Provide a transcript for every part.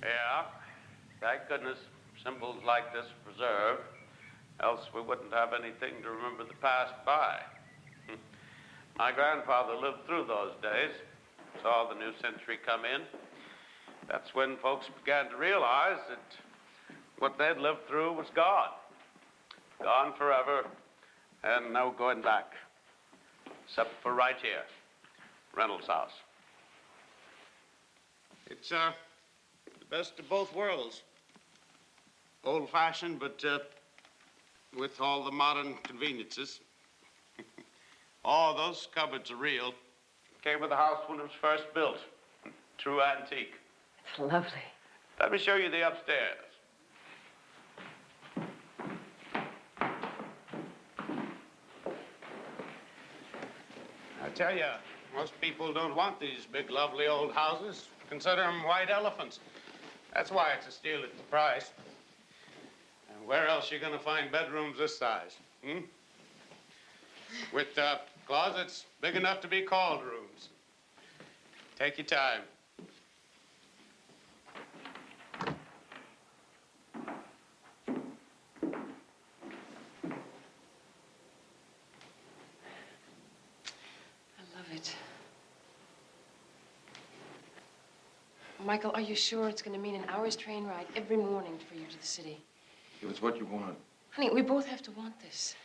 Yeah, thank goodness symbols like this are preserved, else we wouldn't have anything to remember the past by. My grandfather lived through those days, saw the new century come in. That's when folks began to realize that what they'd lived through was gone. Gone forever, and no going back. Except for right here, Reynolds' house. It's, the best of both worlds. Old-fashioned, but, with all the modern conveniences. Oh, those cupboards are real. Came with the house when it was first built. True antique. It's lovely. Let me show you the upstairs. I tell you, most people don't want these big, lovely old houses. Consider them white elephants. That's why it's a steal at the price. And where else are you going to find bedrooms this size? With closets big enough to be called rooms. Take your time. I love it. Michael, are you sure it's going to mean an hour's train ride every morning for you to the city? If it's what you want. Honey, we both have to want this.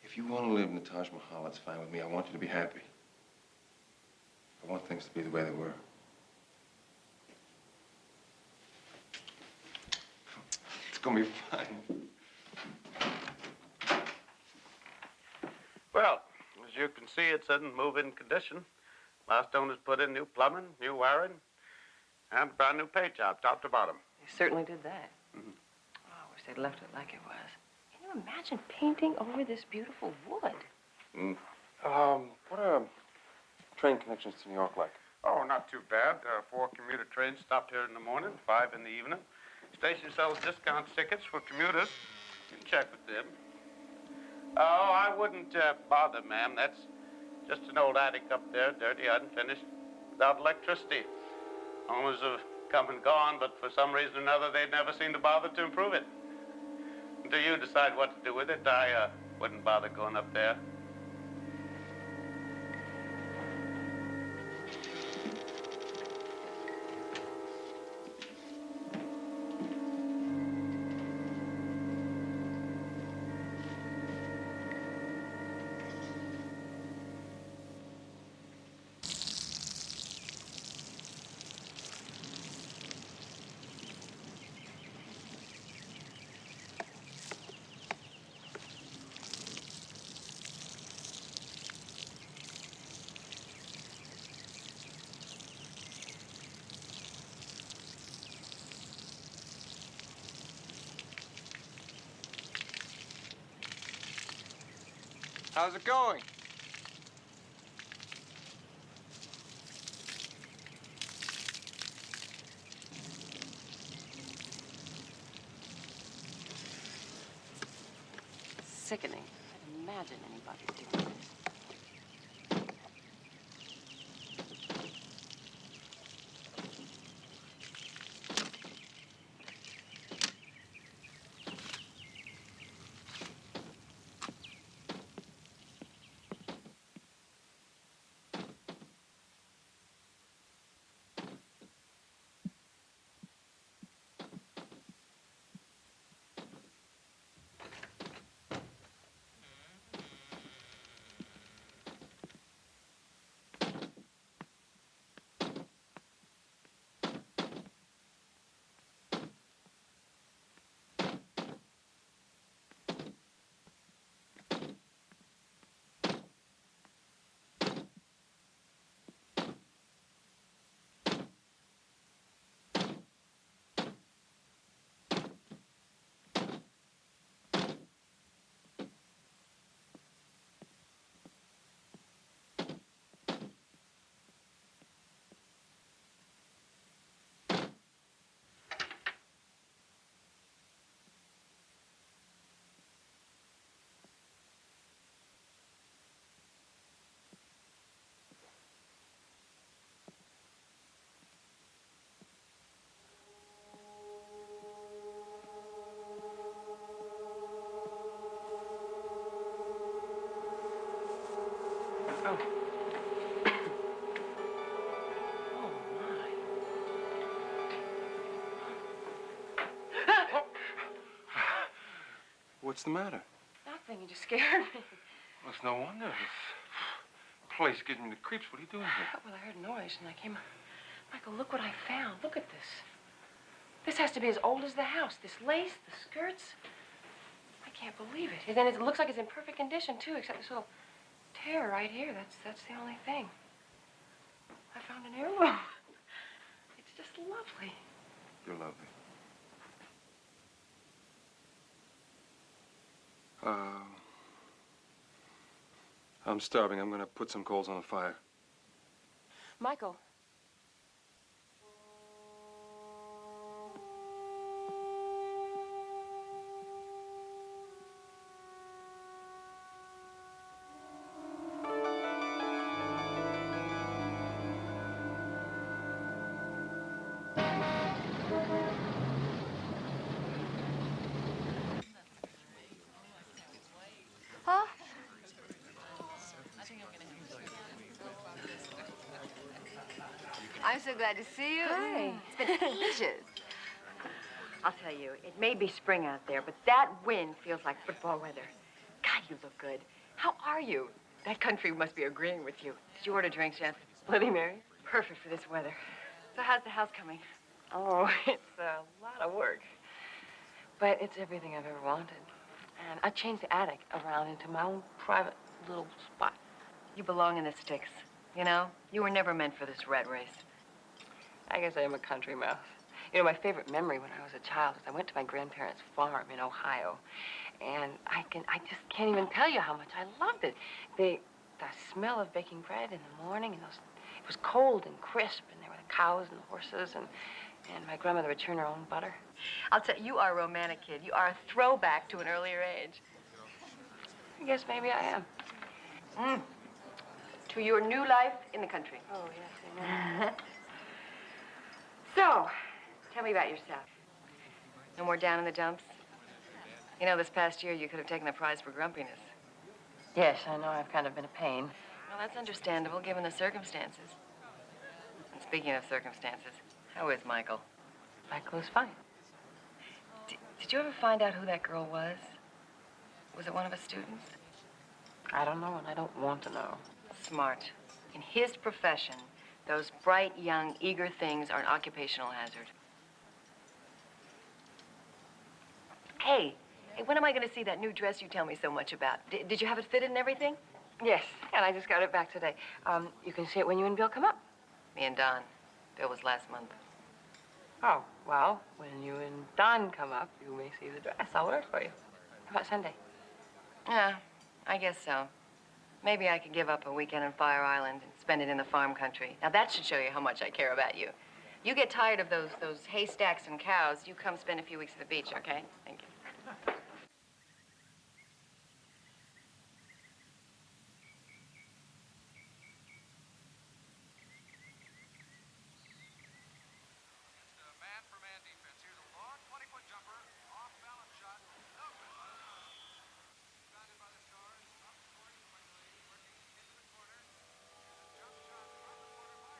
If you want to live in the Taj Mahal, that's fine with me. I want you to be happy. I want things to be the way they were. It's gonna be fine. Well, as you can see, it's in move-in condition. Last owners put in new plumbing, new wiring, and a brand new paint job, top to bottom. They certainly did that. Mm-hmm. Oh, I wish they'd left it like it was. Can you imagine painting over this beautiful wood? What are train connections to New York like? Oh, not too bad. 4 commuter trains stopped here in the morning, 5 in the evening. Station sells discount tickets for commuters. You can check with them. Oh, I wouldn't bother, ma'am. That's just an old attic up there, dirty, unfinished, without electricity. Owners have come and gone, but for some reason or another, they'd never seem to bother to improve it. Until you decide what to do with it, I wouldn't bother going up there. How's it going? Sickening. I'd imagine anybody doing this. Oh. Oh, my. What's the matter? Nothing. You just scared me. Well, it's no wonder. This place gives me the creeps. What are you doing here? Well, I heard a noise, and I came... Michael, look what I found. Look at this. This has to be as old as the house. This lace, the skirts. I can't believe it. And then it looks like it's in perfect condition, too, except this little tear right here. That's the only thing. I found an heirloom. It's just lovely. You're lovely. I'm starving. I'm gonna put some coals on the fire. Michael. Huh? I'm so glad to see you. Hi. It's been ages. I'll tell you, it may be spring out there, but that wind feels like football weather. God, you look good. How are you? That country must be agreeing with you. Did you order drinks yet? Bloody Mary? Perfect for this weather. So how's the house coming? Oh, it's a lot of work. But it's everything I've ever wanted. And I changed the attic around into my own private little spot. You belong in the sticks. You know, you were never meant for this rat race. I guess I am a country mouse. You know, my favorite memory when I was a child was I went to my grandparents' farm in Ohio. And I just can't even tell you how much I loved it. The smell of baking bread in the morning, and it was cold and crisp, and there were the cows and the horses, and my grandmother would churn her own butter. I'll tell you, you are a romantic kid. You are a throwback to an earlier age. I guess maybe I am. To your new life in the country. Oh, yes, amen. So, tell me about yourself. No more down in the dumps? You know, this past year, you could have taken the prize for grumpiness. Yes, I know. I've kind of been a pain. Well, that's understandable, given the circumstances. And speaking of circumstances, how is Michael? Michael is fine. Did you ever find out who that girl was? Was it one of his students? I don't know, and I don't want to know. Smart. In his profession, those bright, young, eager things are an occupational hazard. Hey, when am I going to see that new dress you tell me so much about? Did you have it fitted and everything? Yes, and I just got it back today. You can see it when you and Bill come up. Me and Don. Bill was last month. Oh, well, when you and Don come up, you may see the dress. I'll wear it for you. How about Sunday? Yeah, I guess so. Maybe I could give up a weekend on Fire Island and spend it in the farm country. Now, that should show you how much I care about you. You get tired of those haystacks and cows, you come spend a few weeks at the beach, okay? Thank you. Man-for-man defense. Here's a long 20-foot jumper, off-balance shot. Logan. Bounded by the Stars. Up the court quickly, working into the corner. Jump shot from the corner by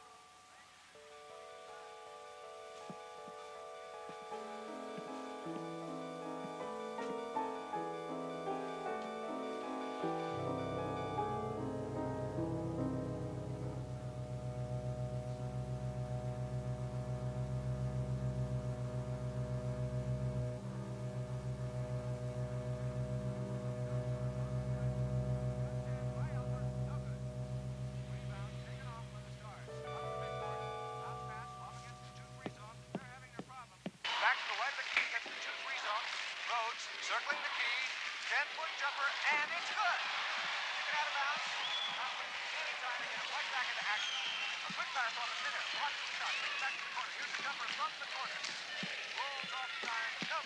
circling the key, 10-foot jumper, and it's good. Kick it out of bounds. Not wasting any time to get it right back into action. A quick pass on the center. Watch the shot. Bring it back to the corner. Here's the jumper from the corner. Rolls off the iron. Nope.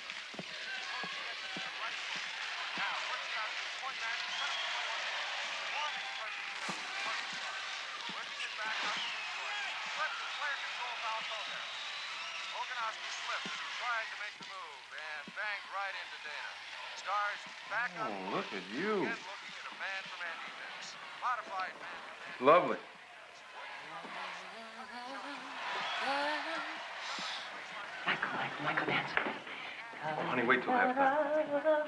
Coach gets it to the right foot. Now, works it out to the point man. Set up the play once more. Warning for the working it back up to the court. Slips the player control foul call there. Loganowski slipped as he tried to make the move and banged right into Dana. Stars back up. Oh, look at you. Again looking at a man-for-man defense. Modified man-for-man. Lovely. Michael, dance. Honey, wait till halftime.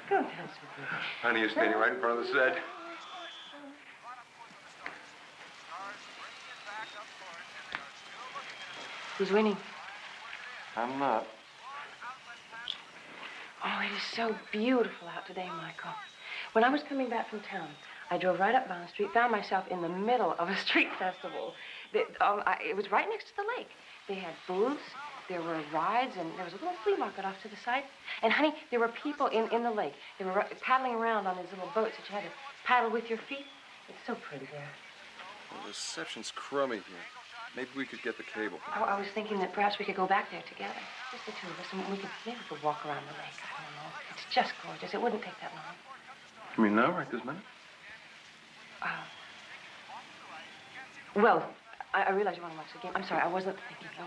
Go dance with me. Honey, you're standing right in front of the set. Who's winning? I'm not. Oh, it is so beautiful out today, Michael. When I was coming back from town, I drove right up Bond Street, found myself in the middle of a street festival. It was right next to the lake. They had booths, there were rides, and there was a little flea market off to the side. And, honey, there were people in the lake. They were paddling around on these little boats that you had to paddle with your feet. It's so pretty there. The reception's crummy here. Maybe we could get the cable. Oh, I was thinking that perhaps we could go back there together. Just the two of us, and maybe we could walk around the lake. I don't know. It's just gorgeous. It wouldn't take that long. You mean now, right this minute? Well, I realize you want to watch the game. I'm sorry, I wasn't thinking. I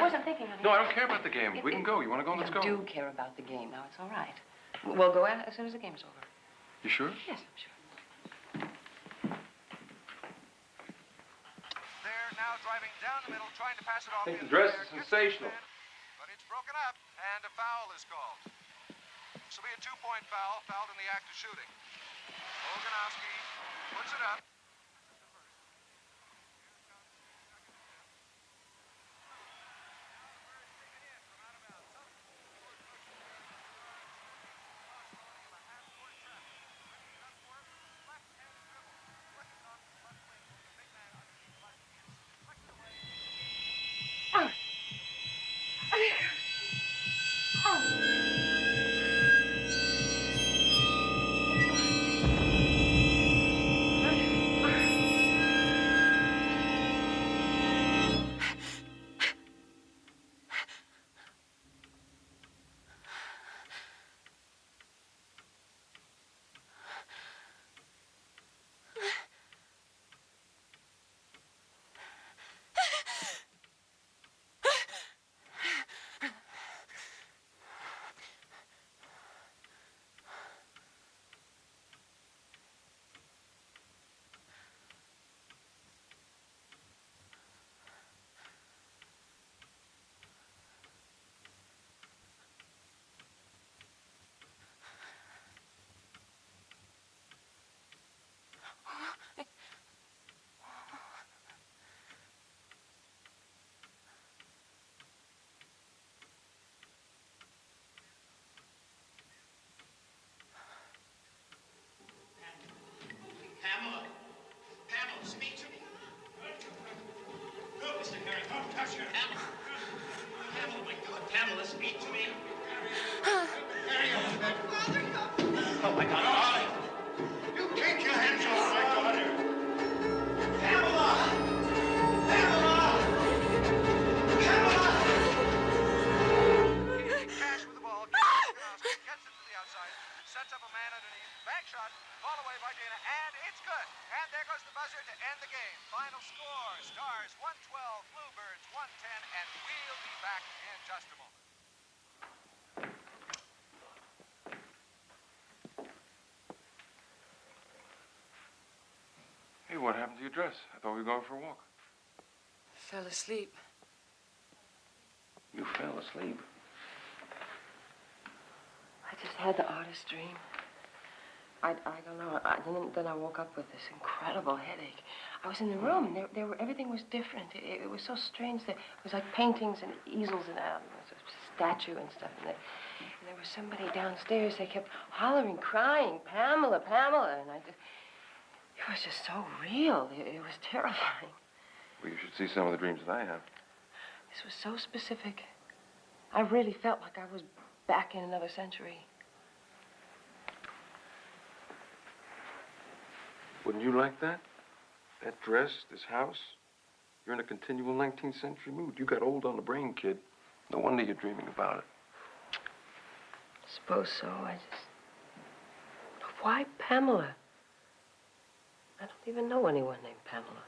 wasn't thinking, honey. No, I don't care about the game. We can go. You want to go? Let's go. I do care about the game. Now, it's all right. We'll go as soon as the game's over. You sure? Yes, I'm sure. They're now driving down the middle, trying to pass it off. I think the dress is sensational. But it's broken up, and a foul is called. This will be a two-point foul, fouled in the act of shooting. Loganowski puts it up. score. Stars 112, Bluebirds 110, and we'll be back in just a moment. Hey, what happened to your dress? I thought we were going for a walk. Fell asleep. You fell asleep. I just had the oddest dream. I don't know. Then I woke up with this incredible headache. I was in the room, and everything was different. It was so strange that it was like paintings and easels and a statue and stuff. And there was somebody downstairs. They kept hollering, crying, Pamela, Pamela. And it was just so real. It was terrifying. Well, you should see some of the dreams that I have. This was so specific. I really felt like I was back in another century. Wouldn't you like that? That dress, this house? You're in a continual 19th century mood. You got old on the brain, kid. No wonder you're dreaming about it. Suppose so. Why Pamela? I don't even know anyone named Pamela.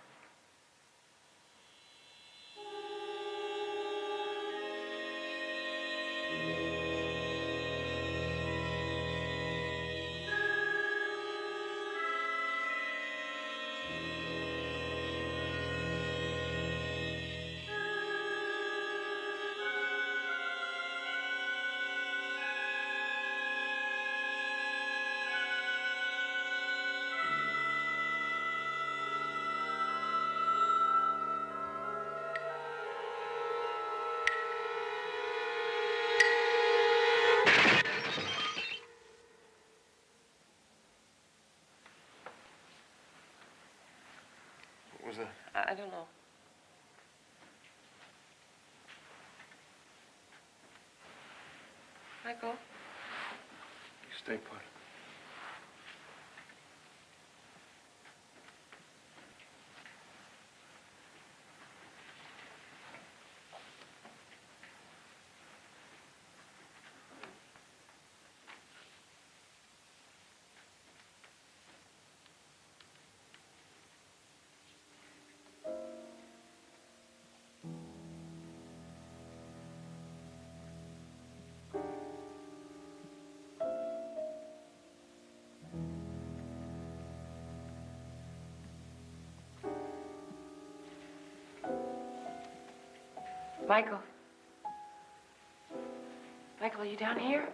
What was that? I don't know. Michael? You stay put. Michael? Michael, are you down here?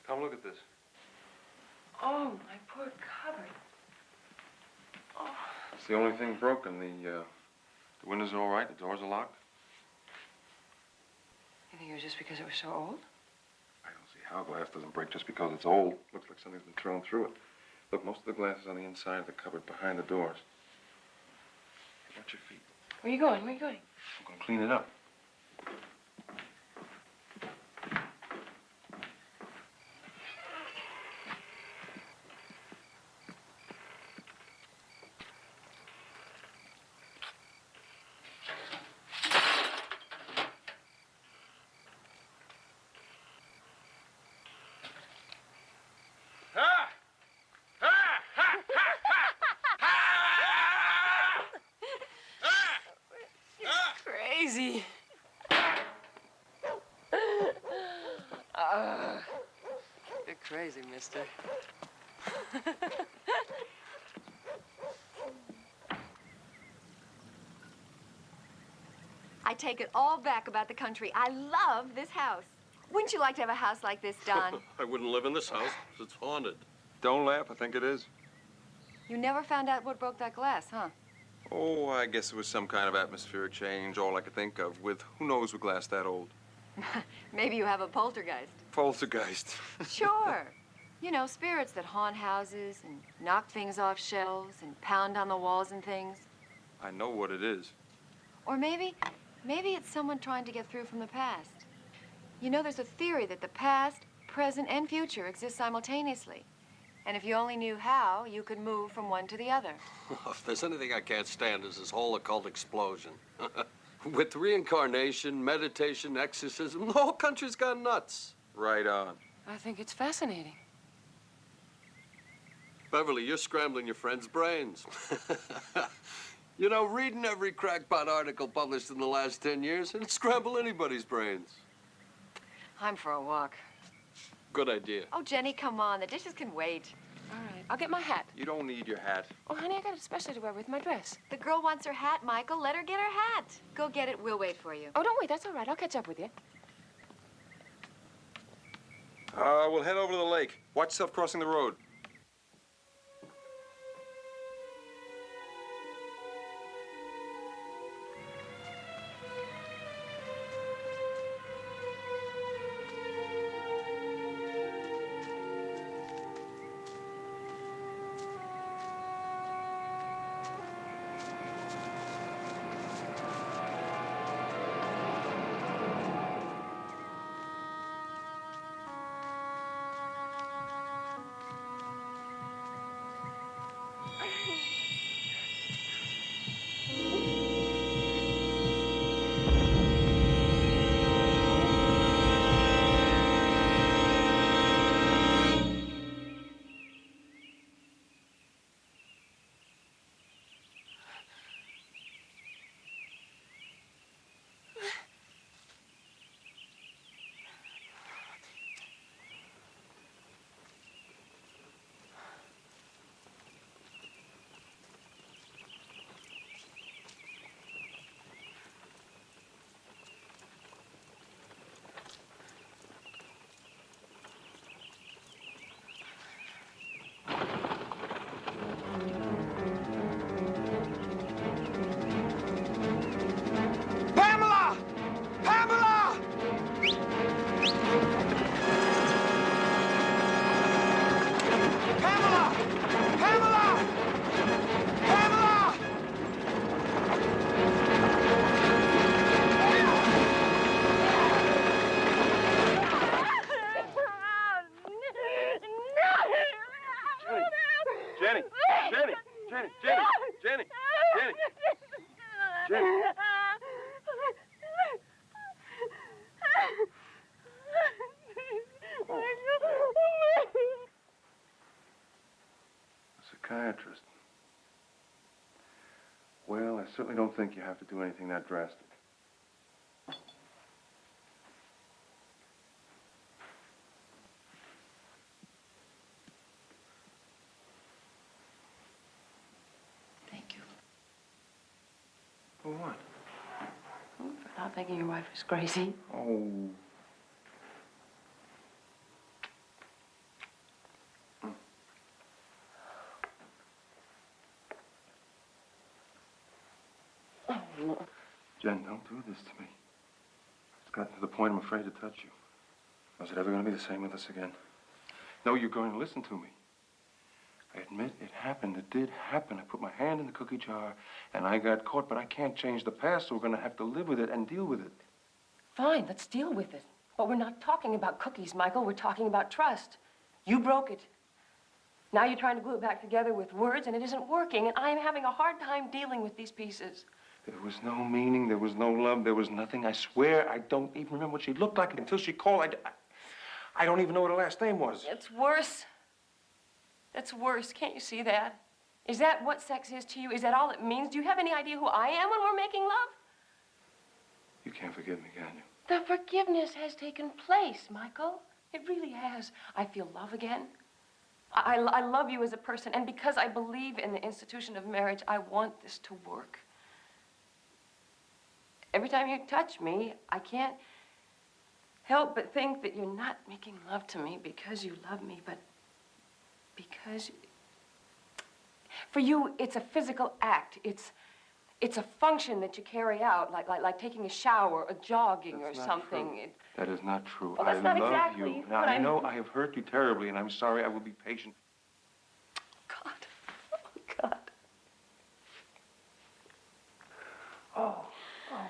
Come look at this. Oh, my poor cupboard. Oh. It's the only thing broken. The windows are all right. The doors are locked. You think it was just because it was so old? I don't see how glass doesn't break just because it's old. Looks like something's been thrown through it. Look, most of the glass is on the inside of the cupboard behind the doors. Hey, watch your feet. Where are you going? Where are you going? I'm going to clean it up. Crazy. You're crazy, mister. I take it all back about the country. I love this house. Wouldn't you like to have a house like this, Don? I wouldn't live in this house. It's haunted. Don't laugh. I think it is. You never found out what broke that glass, huh? Oh, I guess it was some kind of atmospheric change, all I could think of, with who knows with glass that old. Maybe you have a poltergeist. Poltergeist. Sure. You know, spirits that haunt houses and knock things off shelves and pound on the walls and things. I know what it is. Or maybe it's someone trying to get through from the past. You know, there's a theory that the past, present, and future exist simultaneously. And if you only knew how, you could move from one to the other. If there's anything I can't stand, is this whole occult explosion. With reincarnation, meditation, exorcism, the whole country's gone nuts. Right on. I think it's fascinating. Beverly, you're scrambling your friend's brains. You know, reading every crackpot article published in the last 10 years, it'd scramble anybody's brains. I'm for a walk. Good idea. Oh, Jenny, come on. The dishes can wait. All right, I'll get my hat. You don't need your hat. Oh, honey, I got it especially to wear with my dress. The girl wants her hat, Michael. Let her get her hat. Go get it. We'll wait for you. Oh, don't wait. That's all right. I'll catch up with you. We'll head over to the lake. Watch yourself crossing the road. Pamela! Pamela! Pamela! Pamela! Pamela! Jenny! Jenny! Jenny! Jenny! Jenny! Jenny! Jenny! A psychiatrist. Well, I certainly don't think you have to do anything that drastic. Thank you. For what? For not thinking your wife was crazy. Oh. Oh, no. Jen, don't do this to me. It's gotten to the point I'm afraid to touch you. Was it ever going to be the same with us again? No, you're going to listen to me. I admit it happened. It did happen. I put my hand in the cookie jar, and I got caught, but I can't change the past, so we're going to have to live with it and deal with it. Fine, let's deal with it. But we're not talking about cookies, Michael. We're talking about trust. You broke it. Now you're trying to glue it back together with words, and it isn't working, and I'm having a hard time dealing with these pieces. There was no meaning. There was no love. There was nothing. I swear I don't even remember what she looked like until she called. I don't even know what her last name was. It's worse. That's worse. Can't you see that? Is that what sex is to you? Is that all it means? Do you have any idea who I am when we're making love? You can't forgive me, can you? The forgiveness has taken place, Michael. It really has. I feel love again. I love you as a person, and because I believe in the institution of marriage, I want this to work. Every time you touch me, I can't help but think that you're not making love to me because you love me, but because for you, it's a physical act. It's a function that you carry out, like taking a shower or jogging That's or not something. true. That is not true. Well, that's not love exactly you. Now, what I I know mean. I have hurt you terribly, and I'm sorry. I will be patient. God. Oh, God. Oh. Oh.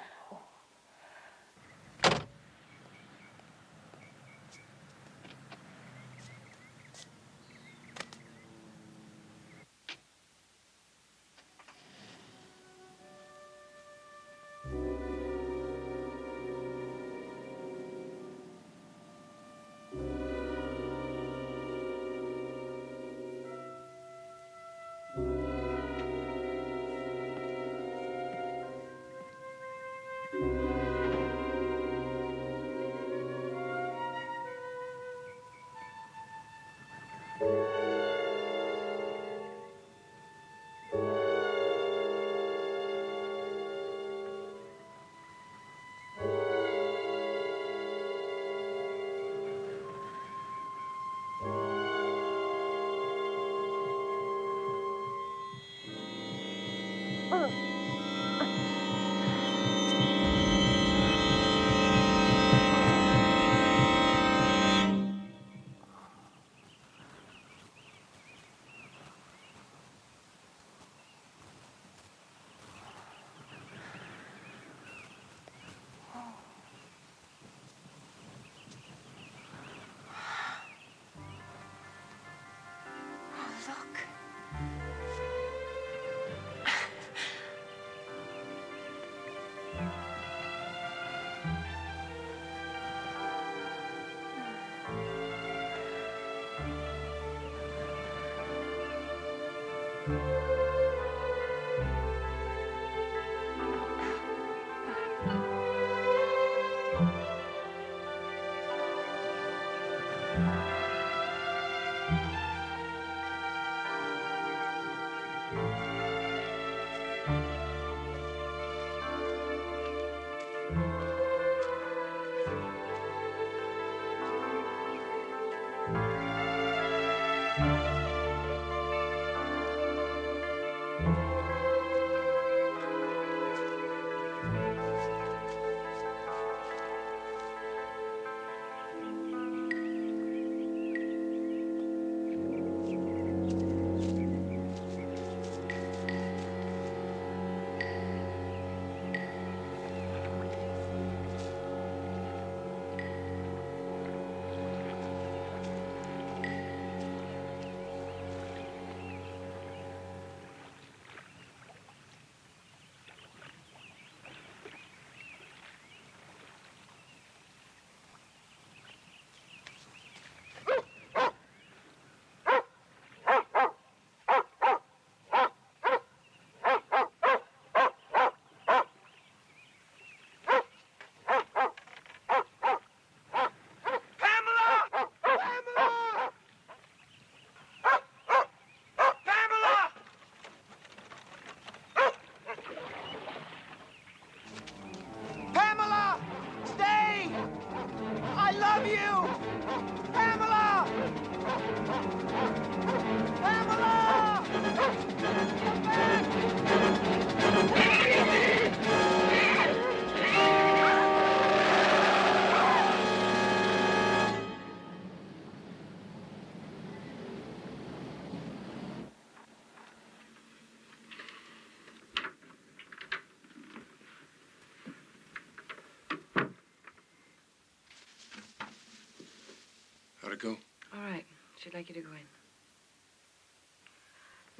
How'd it go? All right. She'd like you to go in.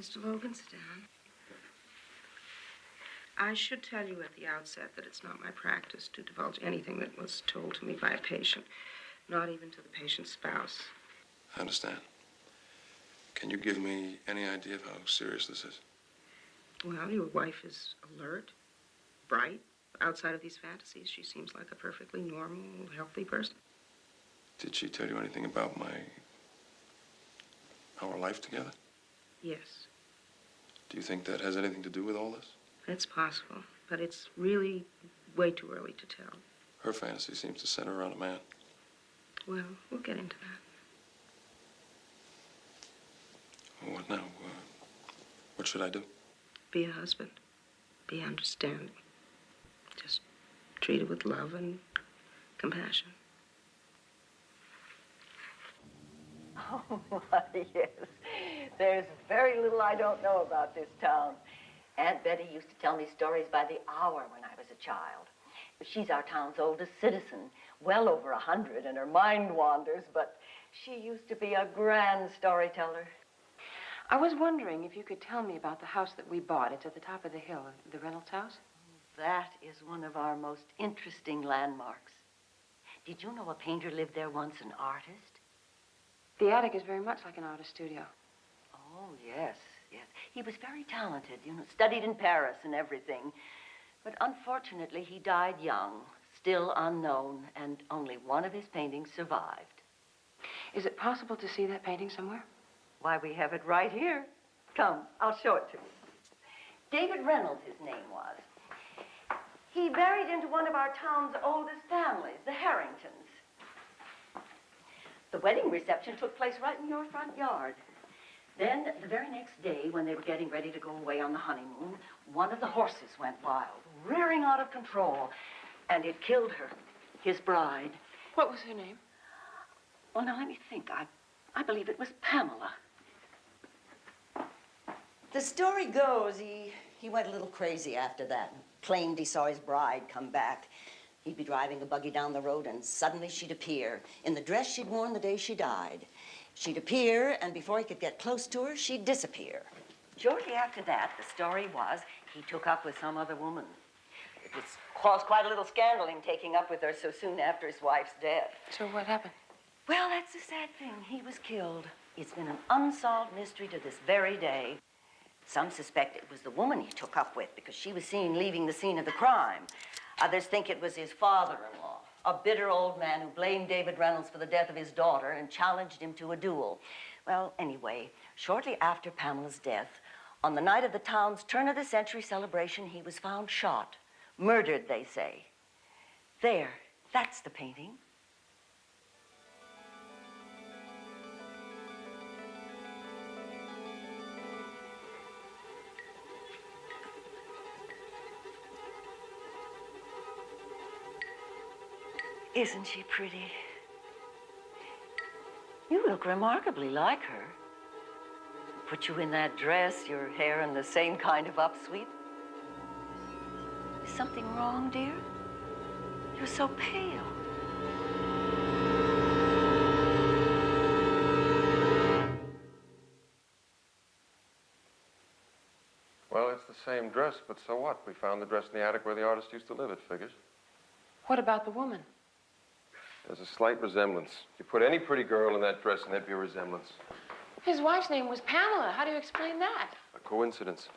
Mr. Logan, sit down. I should tell you at the outset that it's not my practice to divulge anything that was told to me by a patient, not even to the patient's spouse. I understand. Can you give me any idea of how serious this is? Well, your wife is alert, bright. Outside of these fantasies, she seems like a perfectly normal, healthy person. Did she tell you anything about our life together? Yes, Do you think that has anything to do with all this? it's possible, but it's really way too early to tell. Her fantasy seems to center around a man. Well, we'll get into that. Well, what now? What should I do? Be a husband. Be understanding. Just treat her with love and compassion. Oh, my, yes. There's very little I don't know about this town. Aunt Betty used to tell me stories by the hour when I was a child. She's our town's oldest citizen, well over 100, and her mind wanders, but she used to be a grand storyteller. I was wondering if you could tell me about the house that we bought. It's at the top of the hill, the Reynolds house. That is one of our most interesting landmarks. Did you know a painter lived there once, an artist? The attic is very much like an artist studio. Oh, yes, yes. He was very talented, studied in Paris and everything. But unfortunately, he died young, still unknown, and only one of his paintings survived. Is it possible to see that painting somewhere? Why, we have it right here. Come, I'll show it to you. David Reynolds, his name was. He married into one of our town's oldest families, the Harringtons. The wedding reception took place right in your front yard. Then, the very next day, when they were getting ready to go away on the honeymoon, one of the horses went wild, rearing out of control, and it killed her, his bride. What was her name? Well, now, let me think. I believe it was Pamela. The story goes, he went a little crazy after that. Claimed he saw his bride come back. He'd be driving a buggy down the road, and suddenly she'd appear in the dress she'd worn the day she died. She'd appear, and before he could get close to her, she'd disappear. Shortly after that, the story was he took up with some other woman. It was caused quite a little scandal, him taking up with her so soon after his wife's death. So what happened? Well, that's the sad thing. He was killed. It's been an unsolved mystery to this very day. Some suspect it was the woman he took up with because she was seen leaving the scene of the crime. Others think it was his father-in-law, a bitter old man who blamed David Reynolds for the death of his daughter and challenged him to a duel. Well, anyway, shortly after Pamela's death, on the night of the town's turn-of-the-century celebration, he was found shot. Murdered, they say. There, that's the painting. Isn't she pretty? You look remarkably like her. Put you in that dress, your hair in the same kind of upsweep. Is something wrong, dear? You're so pale. Well, it's the same dress, but so what? We found the dress in the attic where the artist used to live, it figures. What about the woman? There's a slight resemblance. You put any pretty girl in that dress and there'd be a resemblance. His wife's name was Pamela. How do you explain that? A coincidence.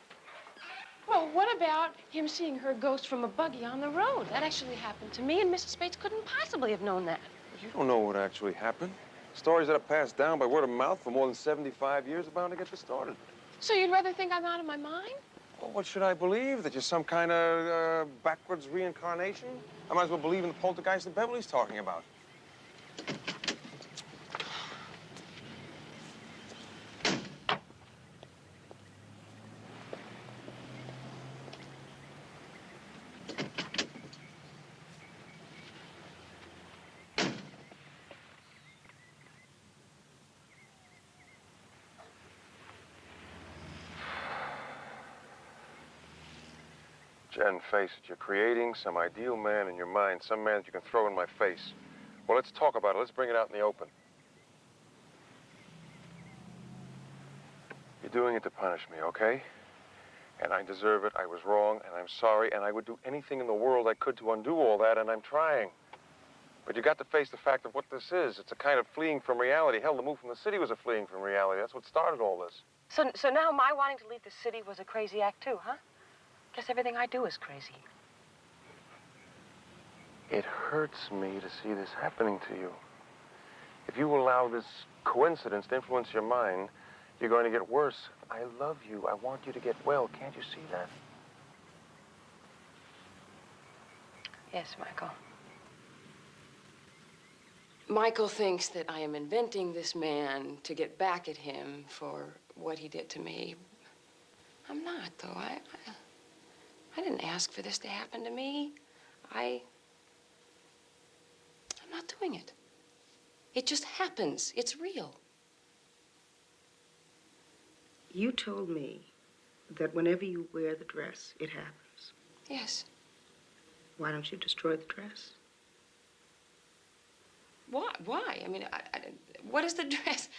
Well, what about him seeing her ghost from a buggy on the road? That actually happened to me, and Mrs. Spates couldn't possibly have known that. But you don't know what actually happened. Stories that are passed down by word of mouth for more than 75 years are bound to get distorted. So you'd rather think I'm out of my mind? Well, what should I believe? That you're some kind of backwards reincarnation? I might as well believe in the poltergeist that Beverly's talking about. Jen, face it, you're creating some ideal man in your mind, some man that you can throw in my face. Well, let's talk about it. Let's bring it out in the open. You're doing it to punish me, okay? And I deserve it. I was wrong, and I'm sorry, and I would do anything in the world I could to undo all that, and I'm trying. But you got to face the fact of what this is. It's a kind of fleeing from reality. Hell, the move from the city was a fleeing from reality. That's what started all this. So now my wanting to leave the city was a crazy act, too, huh? Guess everything I do is crazy. It hurts me to see this happening to you. If you allow this coincidence to influence your mind, you're going to get worse. I love you. I want you to get well. Can't you see that? Yes, Michael. Michael thinks that I am inventing this man to get back at him for what he did to me. I'm not, though. I didn't ask for this to happen to me. I'm not doing it. It just happens. It's real. You told me that whenever you wear the dress, it happens. Yes. Why don't you destroy the dress? Why? I mean, what is the dress?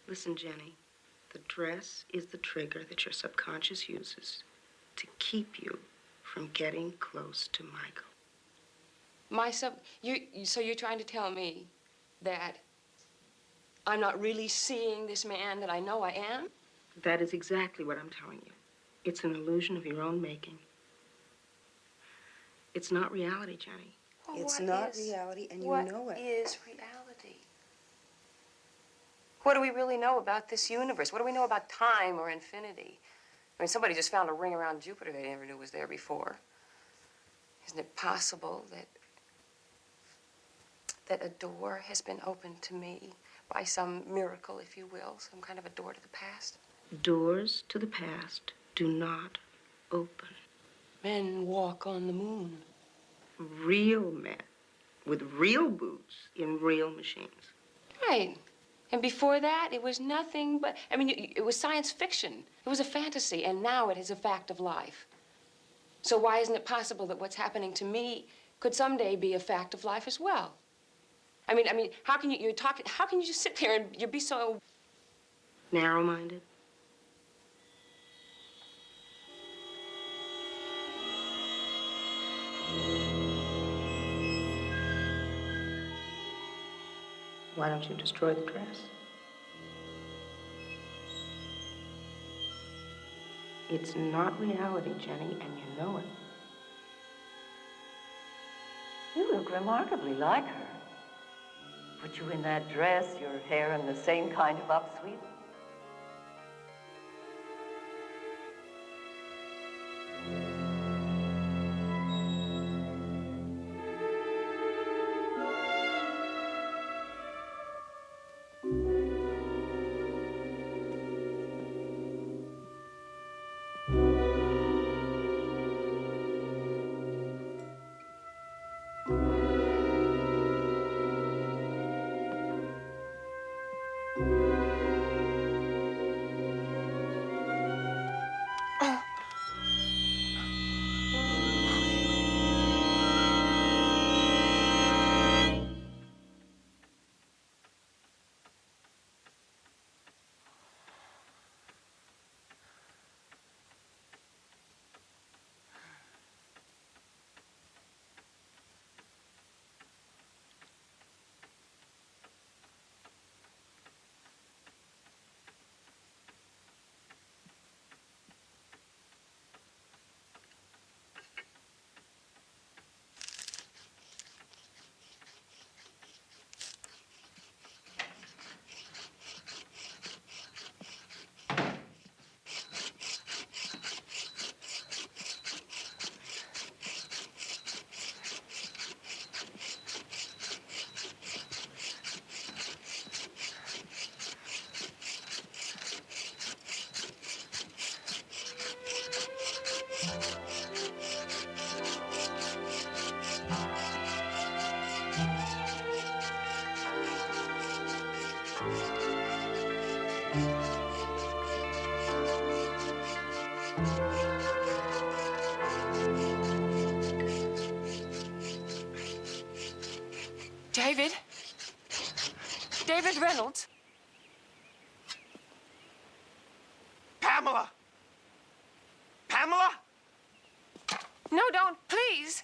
Listen, Jenny, the dress is the trigger that your subconscious uses to keep you from getting close to Michael. So you're trying to tell me that I'm not really seeing this man that I know I am? That is exactly what I'm telling you. It's an illusion of your own making. It's not reality, Jenny. Well, it's not reality, and you know What it. is reality? What do we really know about this universe? What do we know about time or infinity? I mean, somebody just found a ring around Jupiter they never knew was there before. Isn't it possible that a door has been opened to me by some miracle, if you will, some kind of a door to the past? Doors to the past do not open. Men walk on the moon. Real men with real boots in real machines. Right. And before that, it was nothing but, I mean, it was science fiction. It was a fantasy, and now it is a fact of life. So why isn't it possible that what's happening to me could someday be a fact of life as well? I mean, how can how can you just sit there and you'd be so... Narrow-minded? Why don't you destroy the dress? It's not reality, Jenny, and you know it. You look remarkably like her. Put you in that dress, your hair in the same kind of upsweep. David? David Reynolds? Pamela! Pamela! No, don't, please.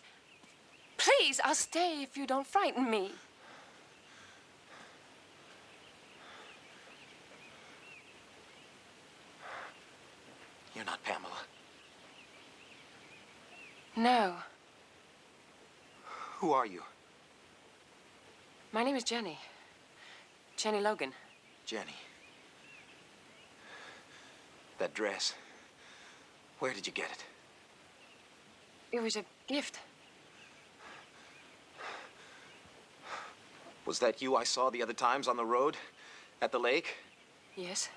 Please, I'll stay if you don't frighten me. You're not Pamela. No. Who are you? My name is Jennie. Jennie Logan. Jenny. That dress. Where did you get it? It was a gift. Was that you I saw the other times on the road? At the lake? Yes.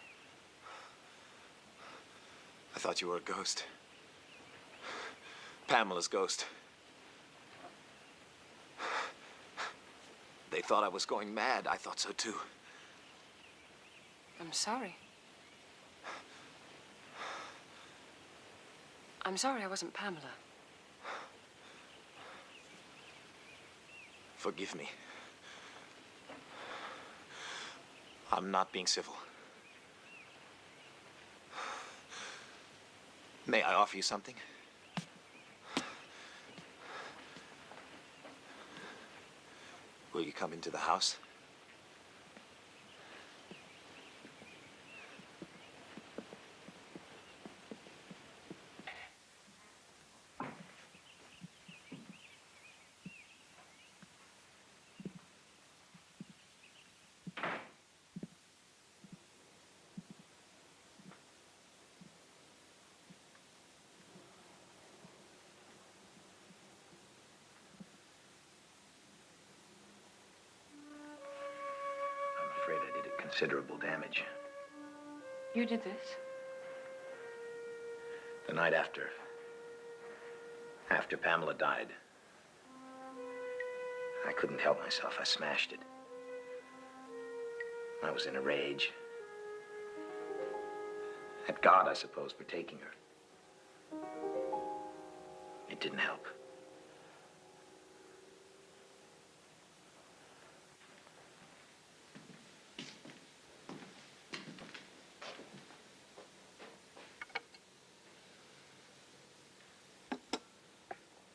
I thought you were a ghost. Pamela's ghost. They thought I was going mad. I thought so too. I'm sorry. I'm sorry I wasn't Pamela. Forgive me. I'm not being civil. May I offer you something? Will you come into the house? I'm afraid I did it considerable damage. You did this? The night after Pamela died, I couldn't help myself. I smashed it. I was in a rage. At God, I suppose, for taking her. It didn't help.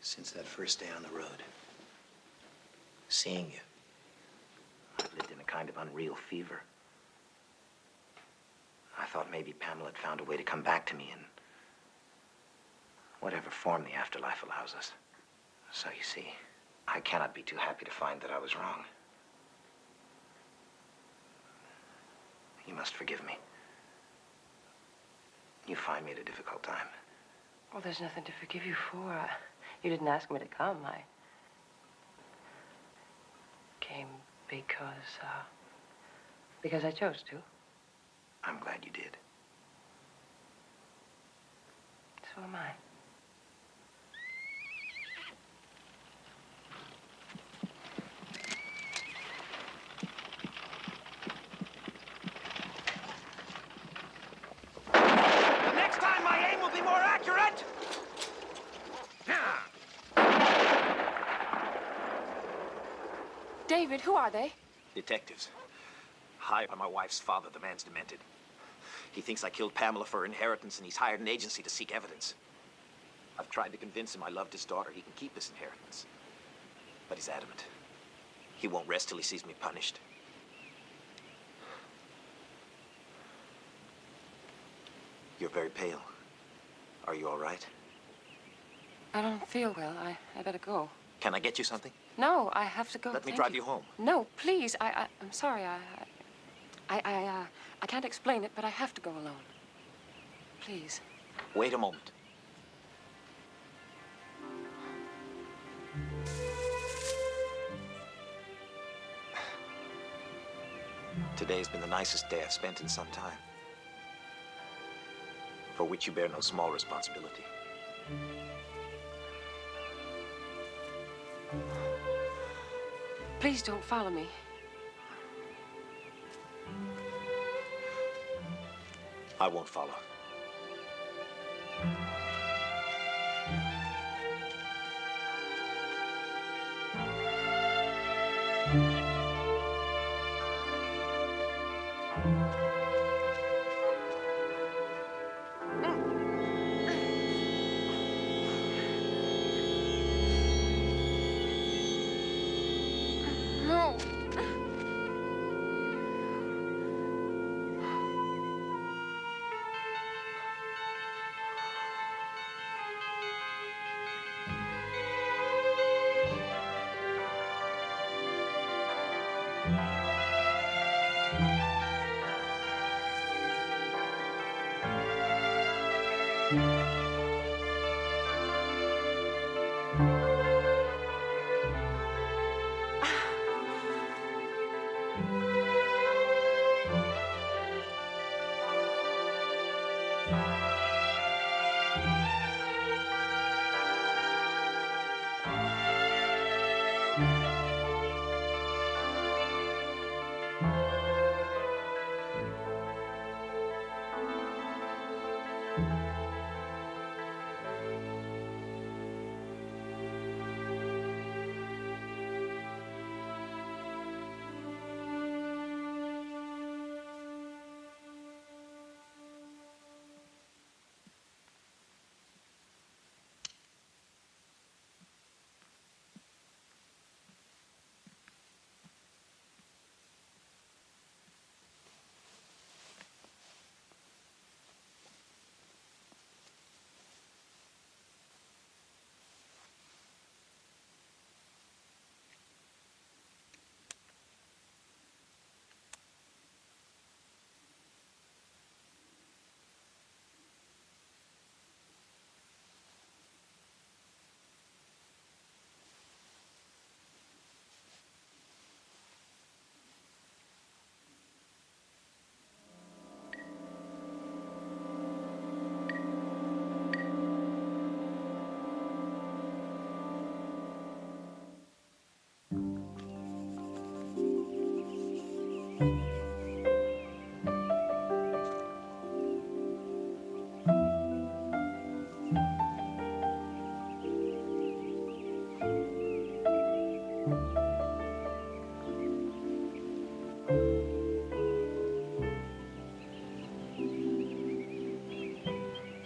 Since that first day on the road, seeing you, I've lived in a kind of unreal fever. I thought maybe Pamela had found a way to come back to me, and whatever form the afterlife allows us. So you see, I cannot be too happy to find that I was wrong. You must forgive me. You find me at a difficult time. Well, there's nothing to forgive you for. You didn't ask me to come. I came because I chose to. I'm glad you did. So am I. The next time my aim will be more accurate! David, who are they? Detectives. Hired by my wife's father. The man's demented. He thinks I killed Pamela for her inheritance, and he's hired an agency to seek evidence. I've tried to convince him I loved his daughter. He can keep this inheritance. But he's adamant. He won't rest till he sees me punished. You're very pale. Are you all right? I don't feel well. I better go. Can I get you something? No, I have to go. Let me Thank drive you home. No, please. I'm sorry. I can't explain it, but I have to go alone. Please. Wait a moment. Today's been the nicest day I've spent in some time, for which you bear no small responsibility. Please don't follow me. I won't follow. No.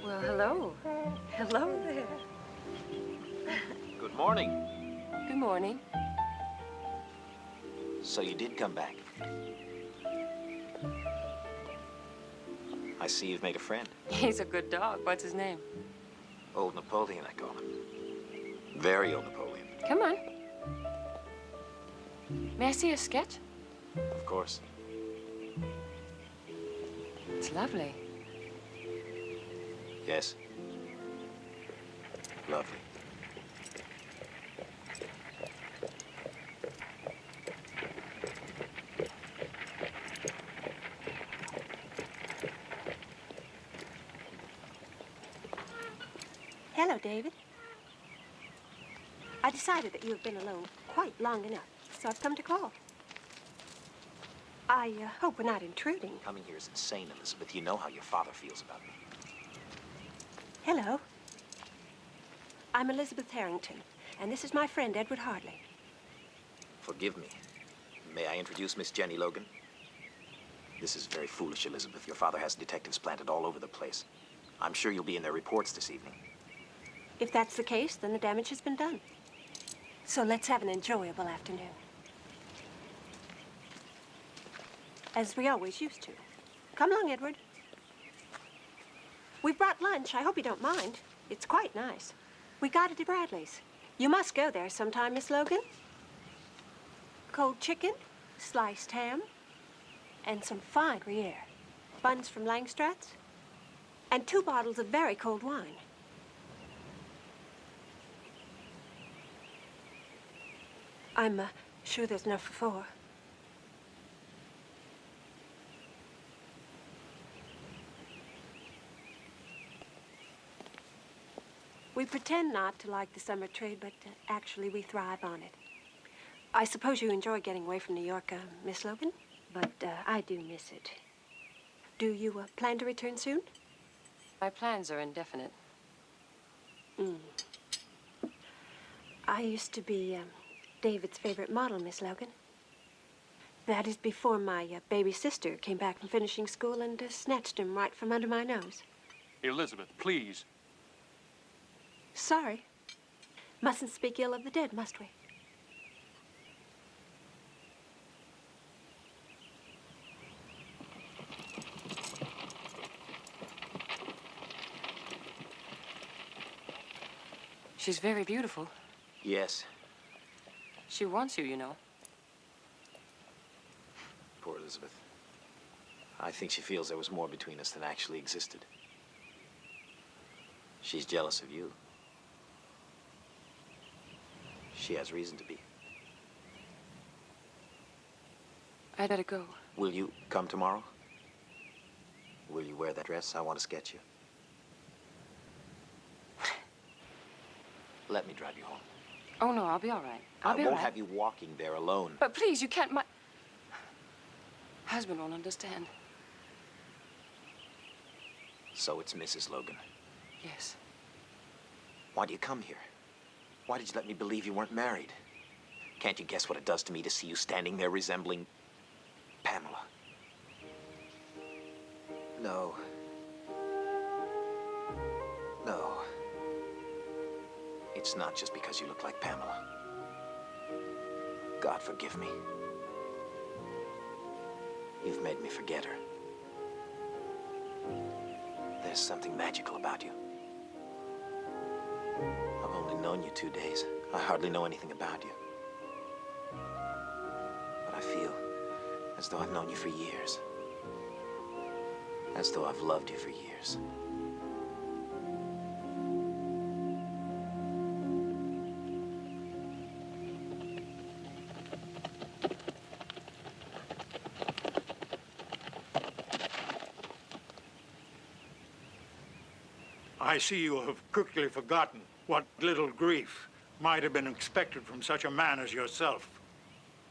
Well, hello. Hello there. Good morning. Good morning. So you did come back. I see you've made a friend. He's a good dog. What's his name? Old Napoleon, I call him. Very old Napoleon. Come on. May I see a sketch? Of course. It's lovely. Yes. Lovely. Hello, David. I decided that you have been alone quite long enough, so I've come to call. I hope we're not intruding. Coming here is insane, Elizabeth. You know how your father feels about me. Hello. I'm Elizabeth Harrington, and this is my friend, Edward Hartley. Forgive me. May I introduce Miss Jennie Logan? This is very foolish, Elizabeth. Your father has detectives planted all over the place. I'm sure you'll be in their reports this evening. If that's the case, then the damage has been done. So let's have an enjoyable afternoon. As we always used to. Come along, Edward. We've brought lunch. I hope you don't mind. It's quite nice. We got it at Bradley's. You must go there sometime, Miss Logan. Cold chicken, sliced ham, and some fine Gruyere. Buns from Langstrad's, and 2 bottles of very cold wine. I'm sure there's enough for 4. We pretend not to like the summer trade, but actually we thrive on it. I suppose you enjoy getting away from New York, Miss Logan? But I do miss it. Do you plan to return soon? My plans are indefinite. I used to be David's favorite model, Miss Logan. That is before my baby sister came back from finishing school and snatched him right from under my nose. Elizabeth, please. Sorry. Mustn't speak ill of the dead, must we? She's very beautiful. Yes. She wants you, you know. Poor Elizabeth. I think she feels there was more between us than actually existed. She's jealous of you. She has reason to be. I'd better go. Will you come tomorrow? Will you wear that dress? I want to sketch you. Let me drive you home. Oh, no, I'll be all right. I I'll be all won't right. have you walking there alone. But please, you can't. My husband won't understand. So it's Mrs. Logan. Yes. Why do you come here? Why did you let me believe you weren't married? Can't you guess what it does to me to see you standing there resembling Pamela? No. No. It's not just because you look like Pamela. God forgive me. You've made me forget her. There's something magical about you. I've only known you 2 days. I hardly know anything about you. But I feel as though I've known you for years. As though I've loved you for years. I see you have quickly forgotten what little grief might have been expected from such a man as yourself.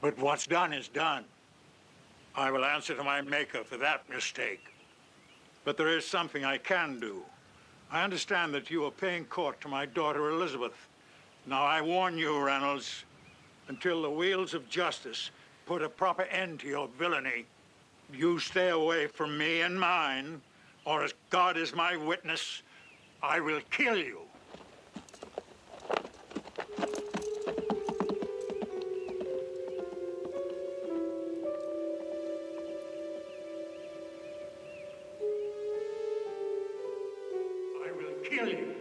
But what's done is done. I will answer to my Maker for that mistake. But there is something I can do. I understand that you are paying court to my daughter Elizabeth. Now I warn you, Reynolds, until the wheels of justice put a proper end to your villainy, you stay away from me and mine, or as God is my witness, I will kill you. I will kill you.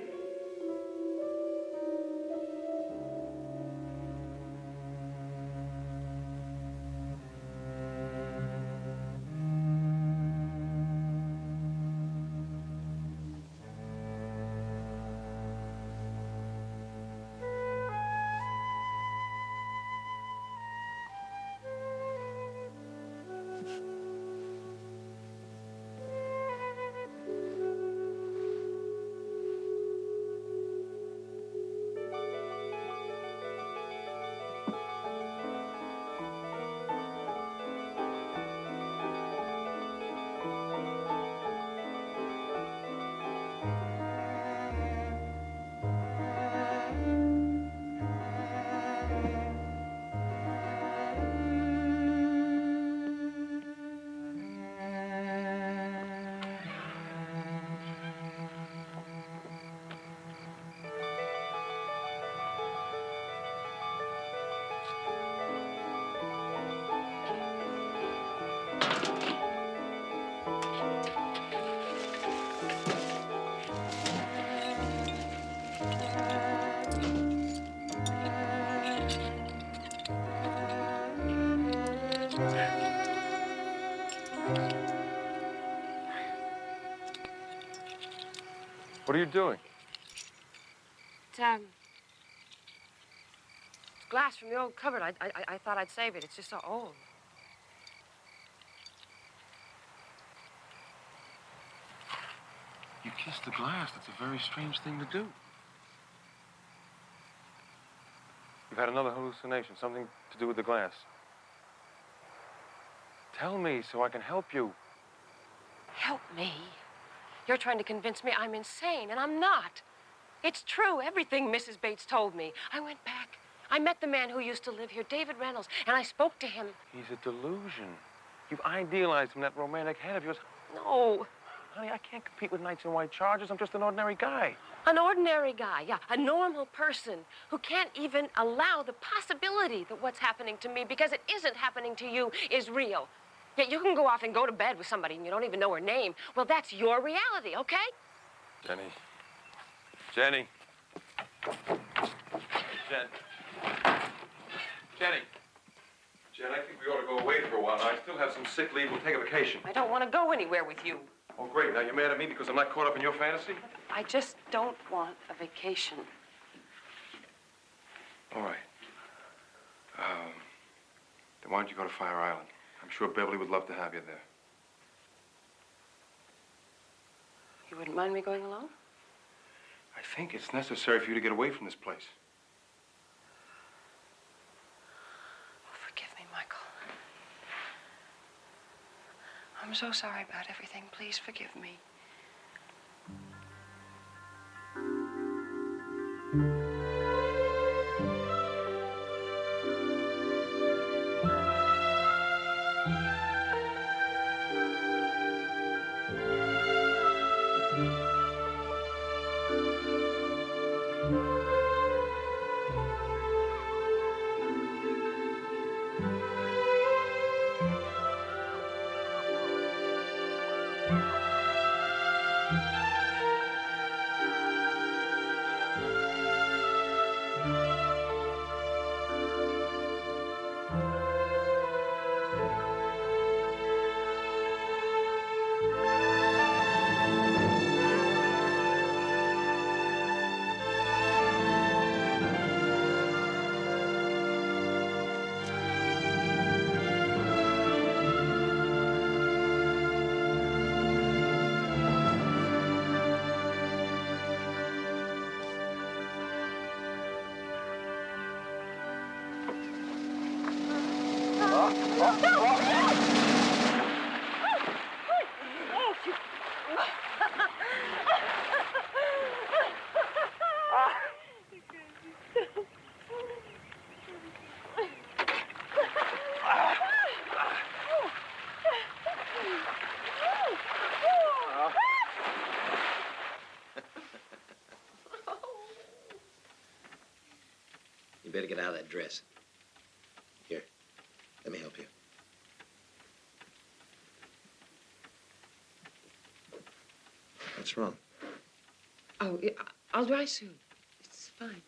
What are you doing? It's glass from the old cupboard. I thought I'd save it. It's just so old. You kissed the glass. That's a very strange thing to do. You've had another hallucination, something to do with the glass. Tell me so I can help you. Help me? You're trying to convince me I'm insane, and I'm not. It's true, everything Mrs. Bates told me. I went back. I met the man who used to live here, David Reynolds, and I spoke to him. He's a delusion. You've idealized him, that romantic head of yours. No. Honey, I can't compete with knights in white chargers. I'm just an ordinary guy. An ordinary guy, yeah, a normal person who can't even allow the possibility that what's happening to me, because it isn't happening to you, is real. Yet you can go off and go to bed with somebody and you don't even know her name. Well, that's your reality, okay? Jenny. Jenny. Jen. Jenny. Jen, I think we ought to go away for a while. I still have some sick leave. We'll take a vacation. I don't want to go anywhere with you. Oh, great. Now, you're mad at me because I'm not caught up in your fantasy? I just don't want a vacation. All right. Then why don't you go to Fire Island? I'm sure Beverly would love to have you there. You wouldn't mind me going along? I think it's necessary for you to get away from this place. Forgive me, Michael. I'm so sorry about everything. Please forgive me. You better get out of that dress. Here, let me help you. What's wrong? Oh, yeah, I'll dry soon. It's fine.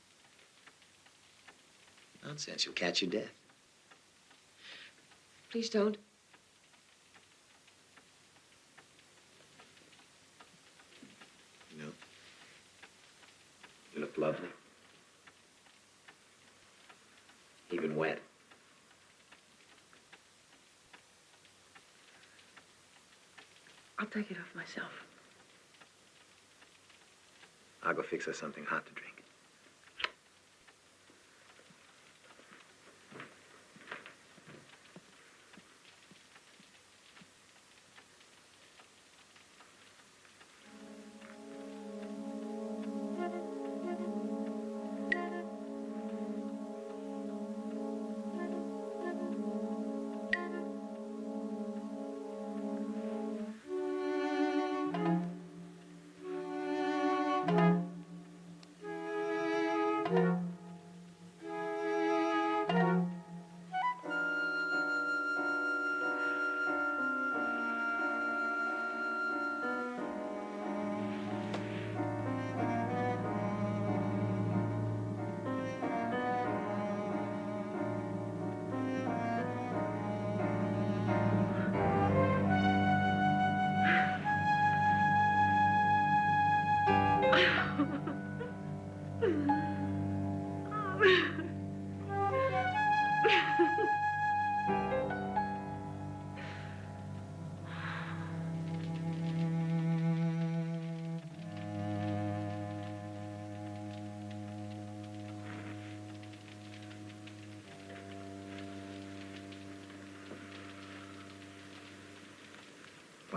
Nonsense, you'll catch your death. Please don't. You know, you look lovely. Even wet. I'll take it off myself. I'll go fix us something hot to drink.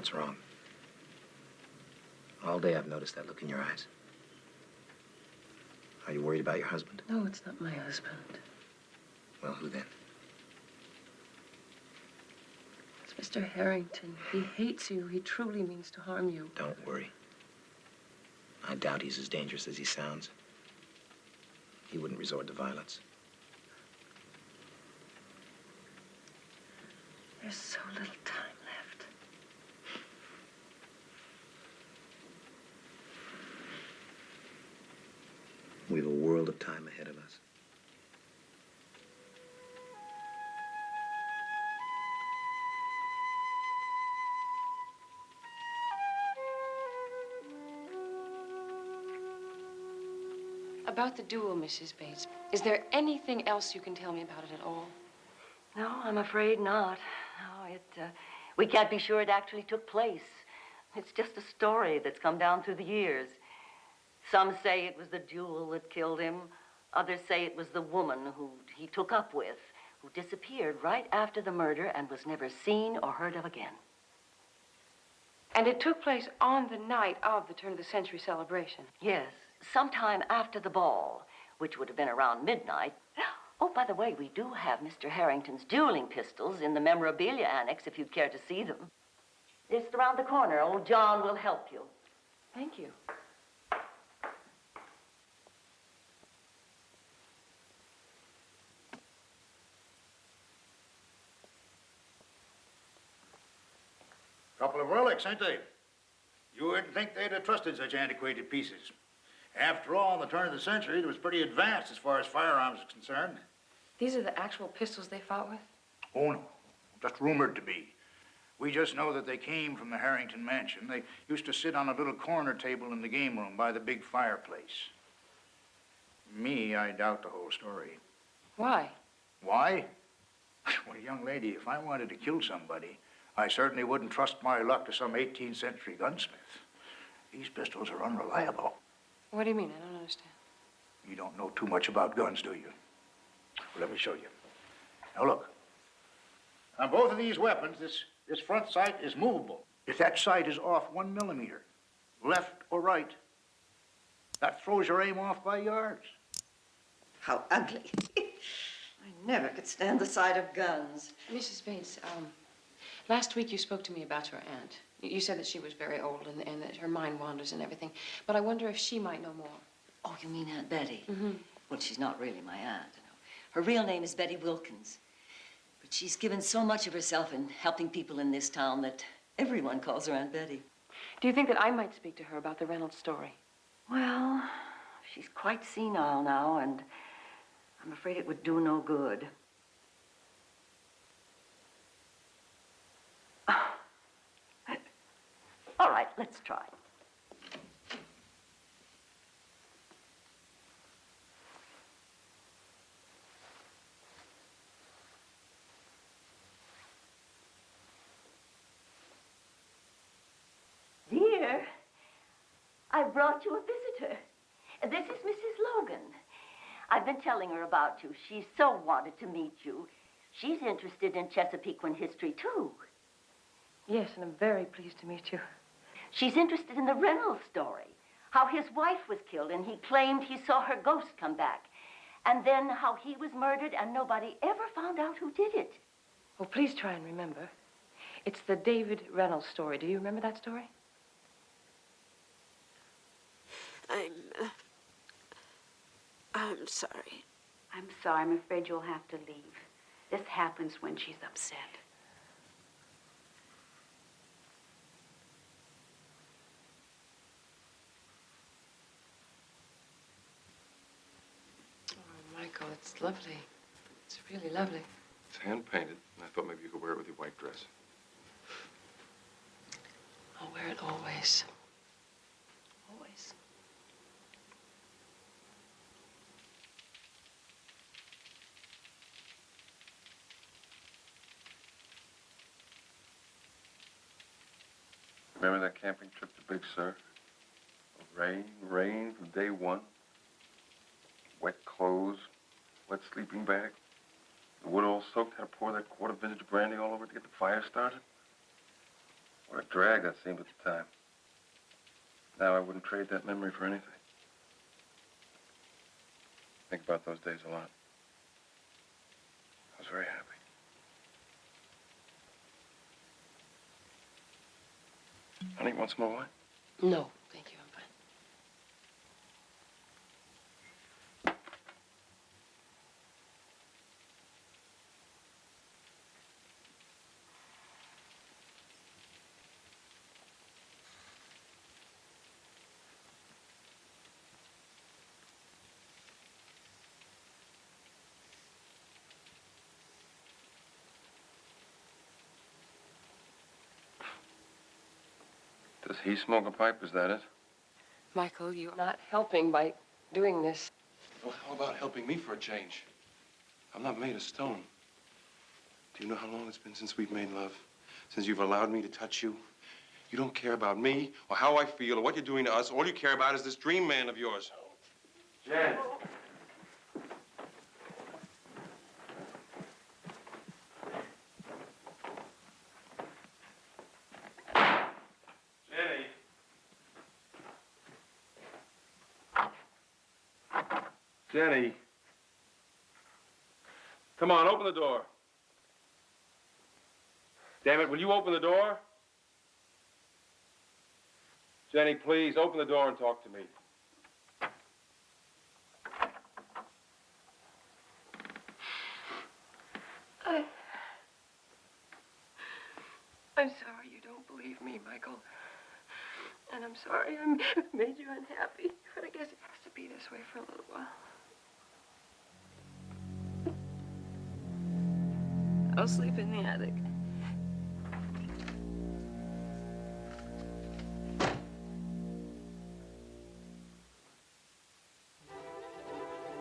What's wrong? All day I've noticed that look in your eyes. Are you worried about your husband? No, it's not my husband. Well, who then? It's Mr. Harrington. He hates you. He truly means to harm you. Don't worry. I doubt he's as dangerous as he sounds. He wouldn't resort to violence. There's so little time left. We have a world of time ahead of us. About the duel, Mrs. Bates, is there anything else you can tell me about it at all? No, I'm afraid not. No, we can't be sure it actually took place. It's just a story that's come down through the years. Some say it was the duel that killed him. Others say it was the woman who he took up with, who disappeared right after the murder and was never seen or heard of again. And it took place on the night of the turn-of-the-century celebration? Yes, sometime after the ball, which would have been around midnight. Oh, by the way, we do have Mr. Harrington's dueling pistols in the memorabilia annex if you'd care to see them. Just around the corner. Old John will help you. Thank you. Couple of relics, ain't they? You wouldn't think they'd have trusted such antiquated pieces. After all, in the turn of the century, it was pretty advanced as far as firearms is concerned. These are the actual pistols they fought with? Oh, no. Just rumored to be. We just know that they came from the Harrington mansion. They used to sit on a little corner table in the game room by the big fireplace. Me, I doubt the whole story. Why? Why? Well, young lady, if I wanted to kill somebody, I certainly wouldn't trust my luck to some 18th century gunsmith. These pistols are unreliable. What do you mean? I don't understand. You don't know too much about guns, do you? Well, let me show you. Now, look. On both of these weapons, this front sight is movable. If that sight is off 1 millimeter, left or right, that throws your aim off by yards. How ugly. I never could stand the sight of guns. Mrs. Bates, last week you spoke to me about your aunt. You said that she was very old and that her mind wanders and everything. But I wonder if she might know more. Oh, you mean Aunt Betty? Mm-hmm. Well, she's not really my aunt. No. Her real name is Betty Wilkins. But she's given so much of herself in helping people in this town that everyone calls her Aunt Betty. Do you think that I might speak to her about the Reynolds story? Well, she's quite senile now, and I'm afraid it would do no good. All right, let's try. Dear, I brought you a visitor. This is Mrs. Logan. I've been telling her about you. She so wanted to meet you. She's interested in Chesapeakean history, too. Yes, and I'm very pleased to meet you. She's interested in the Reynolds story, how his wife was killed and he claimed he saw her ghost come back, and then how he was murdered and nobody ever found out who did it. Well, please try and remember. It's the David Reynolds story. Do you remember that story? I'm sorry. I'm sorry. I'm afraid you'll have to leave. This happens when she's upset. Oh, Michael, it's lovely. It's really lovely. It's hand-painted, and I thought maybe you could wear it with your white dress. I'll wear it always. Always. Remember that camping trip to Big Sur? Rain from day one. Wet clothes, wet sleeping bag. The wood all soaked, had to pour that quart of vintage brandy all over it to get the fire started. What a drag that seemed at the time. Now I wouldn't trade that memory for anything. Think about those days a lot. I was very happy. Honey, want some more wine? No, thank you. I'm fine. Does he smoke a pipe? Is that it? Michael, you're not helping by doing this. Well, how about helping me for a change? I'm not made of stone. Do you know how long it's been since we've made love? Since you've allowed me to touch you? You don't care about me or how I feel or what you're doing to us. All you care about is this dream man of yours. Jen. Jennie. Jennie. Come on, open the door. Damn it, will you open the door? Jennie, please, open the door and talk to me. I'm sorry you don't believe me, Michael. And I'm sorry I made you unhappy. But I guess it has to be this way for a little while. I'll sleep in the attic.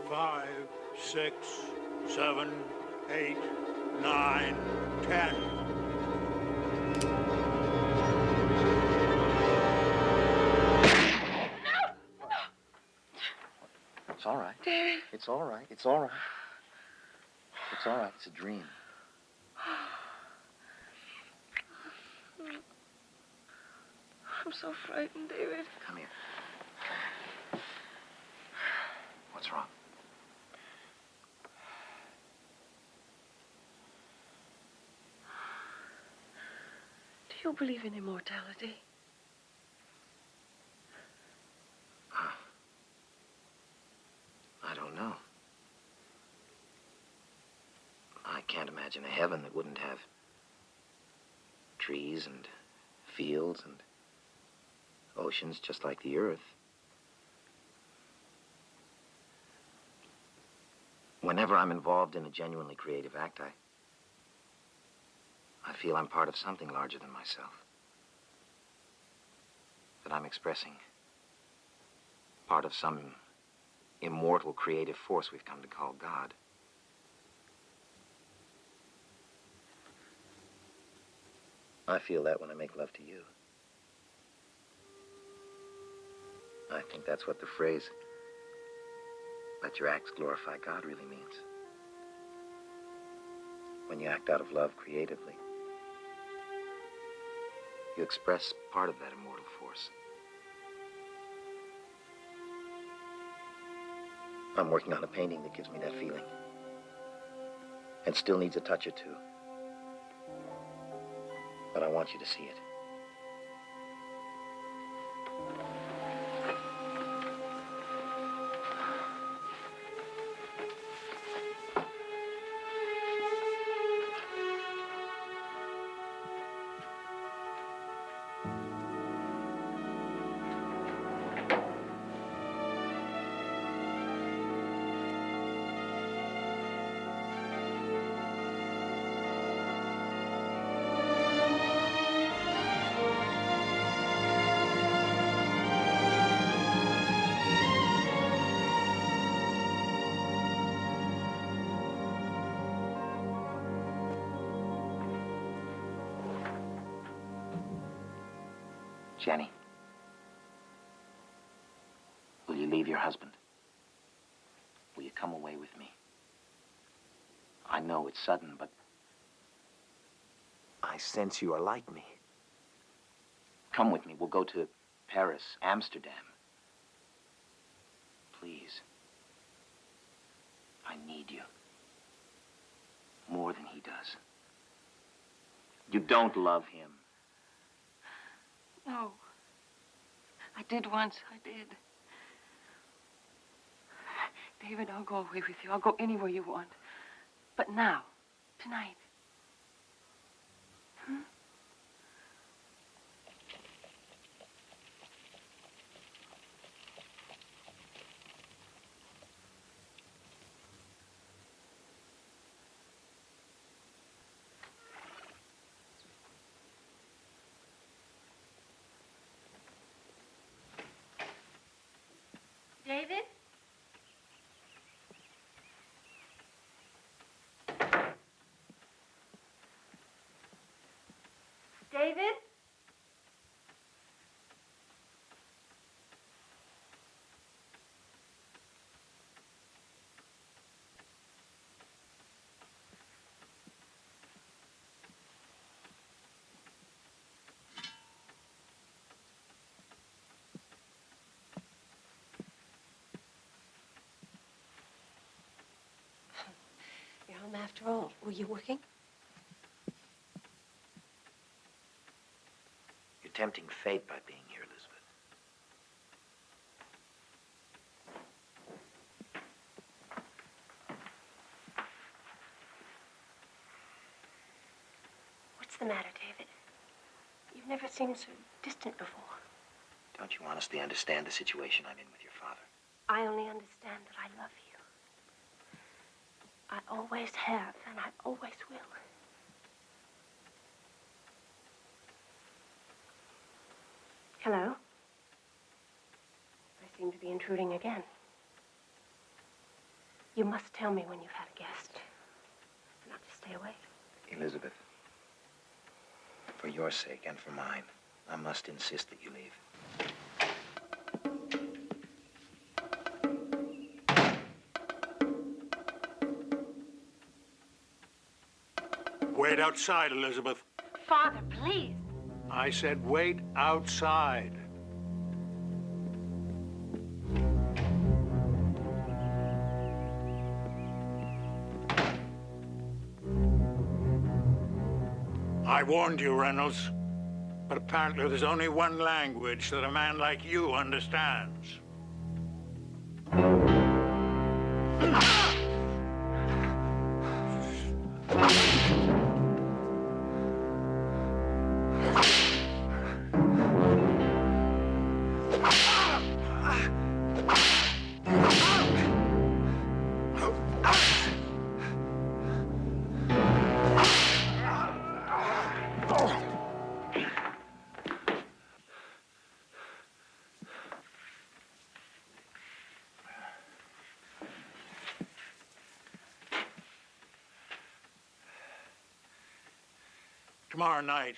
Five, 6, 7, 8, 9, 10. It's all right. David. It's all right. It's all right. It's all right. It's a dream. I'm so frightened, David. Come here. What's wrong? Do you believe in immortality? I don't know. I can't imagine a heaven that wouldn't have trees and fields and oceans just like the earth. Whenever I'm involved in a genuinely creative act, I feel I'm part of something larger than myself. That I'm expressing part of some immortal creative force we've come to call God. I feel that when I make love to you. I think that's what the phrase, "let your acts glorify God," really means. When you act out of love creatively, you express part of that immortal force. I'm working on a painting that gives me that feeling. And still needs a touch or two. But I want you to see it. Jennie, will you leave your husband? Will you come away with me? I know it's sudden, but I sense you are like me. Come with me. We'll go to Paris, Amsterdam. Please. I need you. More than he does. You don't love him. No. I did once. I did. David, I'll go away with you. I'll go anywhere you want. But now, tonight. Hmm? David? David? You're home after all. Were you working? You're tempting fate by being here, Elizabeth. What's the matter, David? You've never seemed so distant before. Don't you honestly understand the situation I'm in with your father? I only understand that I love you. I always have, and I always will. Hello? I seem to be intruding again. You must tell me when you've had a guest. Not to stay away. Elizabeth, for your sake and for mine, I must insist that you leave. Wait outside, Elizabeth. Father, please. I said wait outside. I warned you, Reynolds. But apparently there's only one language that a man like you understands. Tomorrow night,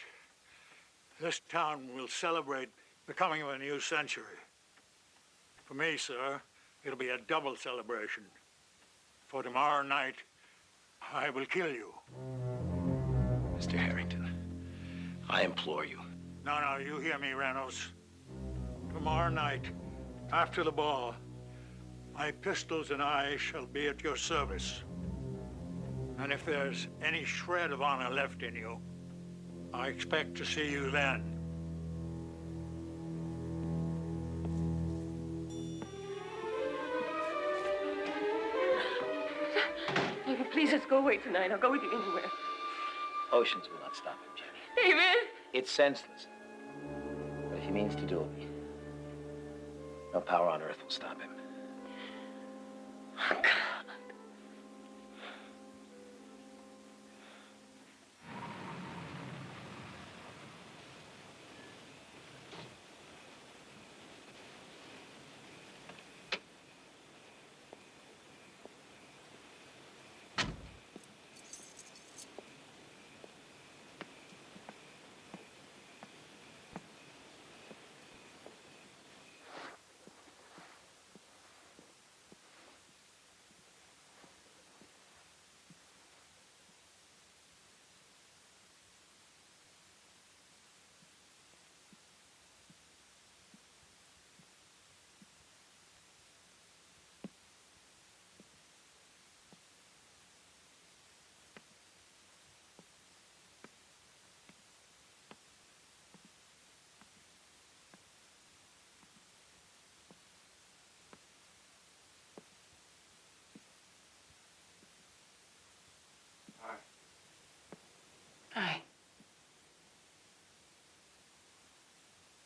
this town will celebrate the coming of a new century. For me, sir, it'll be a double celebration. For tomorrow night, I will kill you. Mr. Harrington, I implore you. No, you hear me, Reynolds. Tomorrow night, after the ball, my pistols and I shall be at your service. And if there's any shred of honor left in you, I expect to see you then. David, please, let's go away tonight. I'll go with you anywhere. Oceans will not stop him, Jenny. David! It's senseless. But if he means to do it, no power on earth will stop him. Oh, God.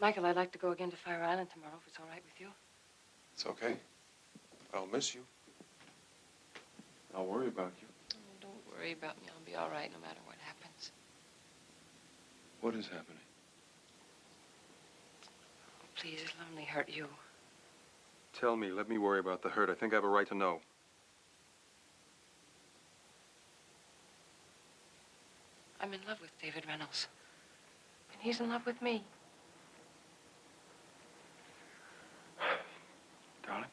Michael, I'd like to go again to Fire Island tomorrow, if it's all right with you. It's okay. I'll miss you. I'll worry about you. Oh, don't worry about me. I'll be all right no matter what happens. What is happening? Please, it'll only hurt you. Tell me. Let me worry about the hurt. I think I have a right to know. I'm in love with David Reynolds. And he's in love with me. Darling,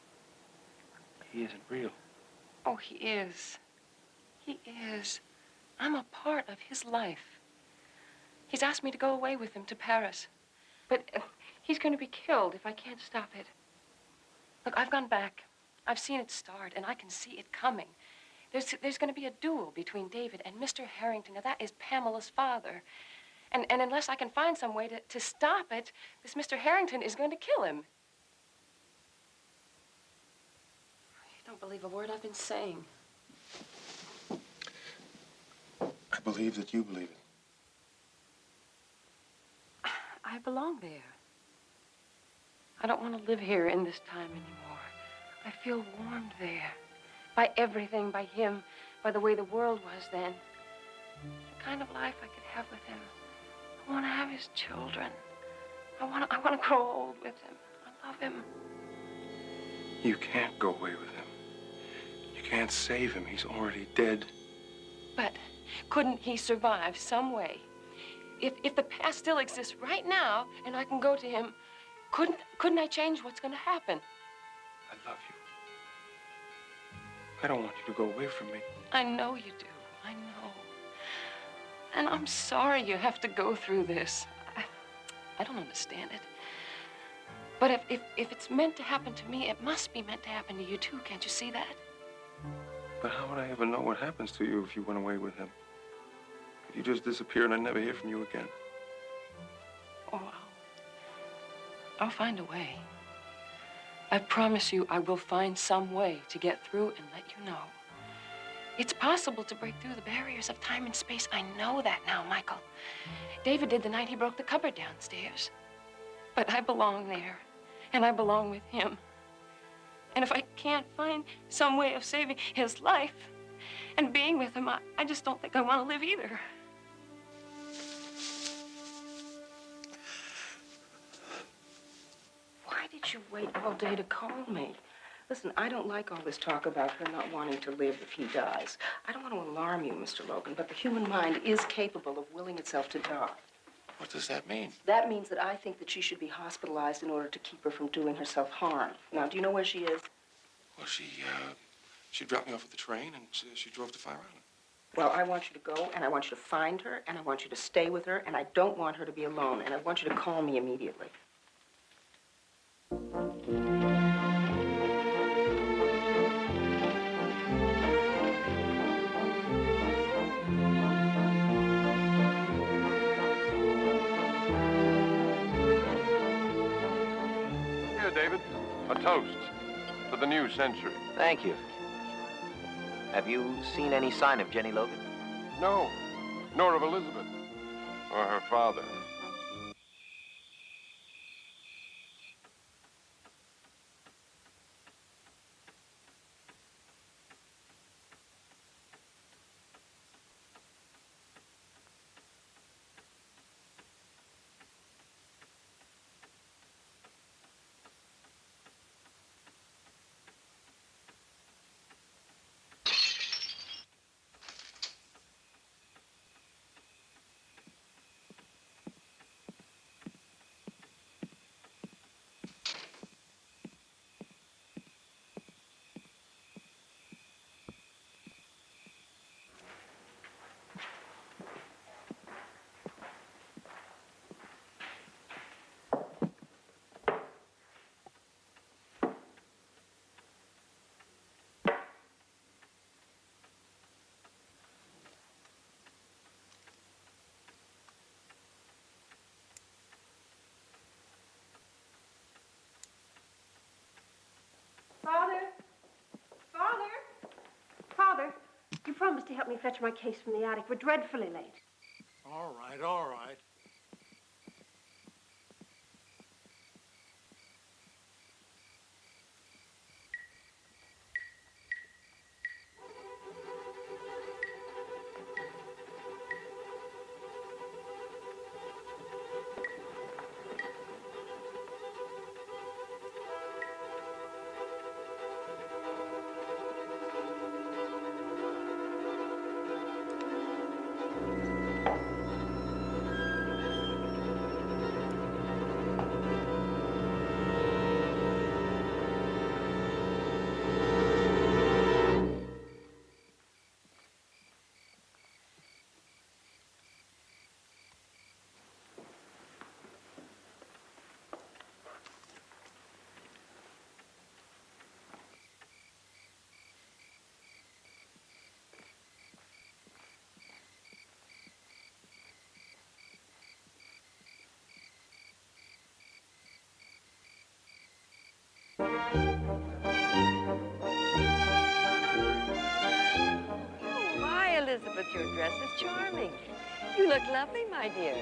he isn't real. Oh, he is. He is. I'm a part of his life. He's asked me to go away with him to Paris. But he's going to be killed if I can't stop it. Look, I've gone back. I've seen it start, and I can see it coming. There's going to be a duel between David and Mr. Harrington. Now, that is Pamela's father. And unless I can find some way to stop it, this Mr. Harrington is going to kill him. You don't believe a word I've been saying. I believe that you believe it. I belong there. I don't want to live here in this time anymore. I feel warmed there. By everything, by him, by the way the world was then. The kind of life I could have with him. I want to have his children. I want to grow old with him. I love him. You can't go away with him. You can't save him. He's already dead. But couldn't he survive some way? If the past still exists right now and I can go to him, couldn't I change what's going to happen? I love you. I don't want you to go away from me. I know you do. I know. And I'm sorry you have to go through this. I don't understand it. But if it's meant to happen to me, it must be meant to happen to you too. Can't you see that? But how would I ever know what happens to you if you went away with him? If you just disappear and I never hear from you again? Oh, I'll find a way. I promise you I will find some way to get through and let you know. It's possible to break through the barriers of time and space. I know that now, Michael. David did the night he broke the cupboard downstairs. But I belong there, and I belong with him. And if I can't find some way of saving his life and being with him, I just don't think I want to live either. Why did you wait all day to call me? Listen, I don't like all this talk about her not wanting to live if he dies. I don't want to alarm you, Mr. Logan, but the human mind is capable of willing itself to die. What does that mean? That means that I think that she should be hospitalized in order to keep her from doing herself harm. Now, do you know where she is? Well, she dropped me off at the train and she drove to Fire Island. Well, I want you to go, and I want you to find her, and I want you to stay with her, and I don't want her to be alone, and I want you to call me immediately. Here, David, a toast to the new century. Thank you. Have you seen any sign of Jennie Logan? No, nor of Elizabeth or her father. Father, you promised to help me fetch my case from the attic. We're dreadfully late. All right, all right. Oh, my, Elizabeth, your dress is charming. You look lovely, my dear.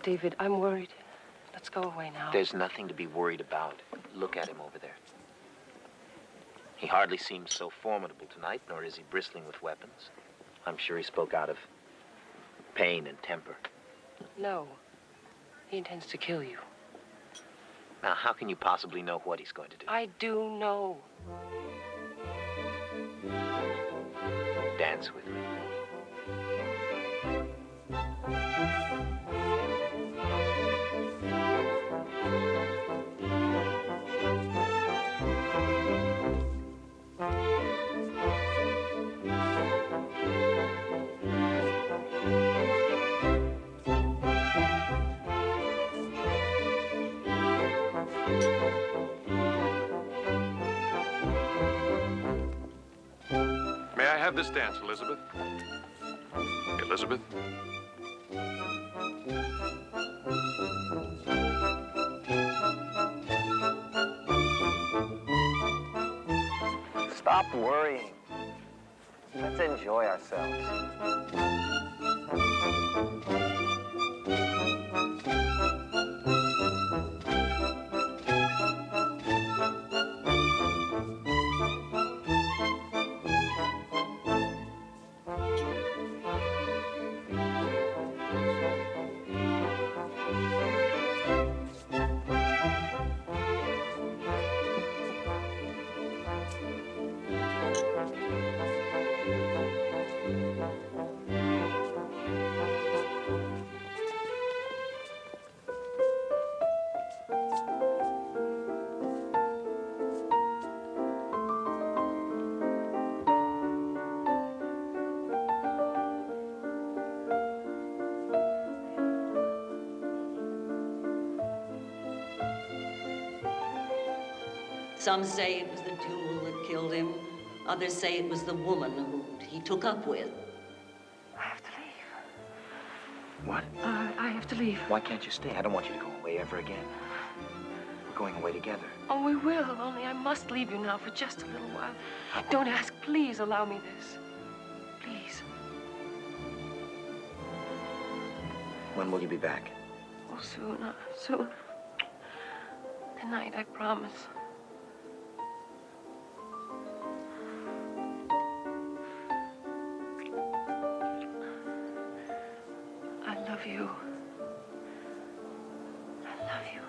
David, I'm worried. Let's go away now. There's nothing to be worried about. Look at him over there. He hardly seems so formidable tonight, nor is he bristling with weapons. I'm sure he spoke out of pain and temper. No. He intends to kill you. Now, how can you possibly know what he's going to do? I do know. Dance with me. May I have this dance, Elizabeth? Elizabeth? Stop worrying. Let's enjoy ourselves. Some say it was the duel that killed him. Others say it was the woman who he took up with. I have to leave. What? I have to leave. Why can't you stay? I don't want you to go away ever again. We're going away together. Oh, we will. Only I must leave you now for just a little while. Don't ask. Please allow me this. Please. When will you be back? Oh, soon. Soon. Tonight, I promise. I love you. I love you.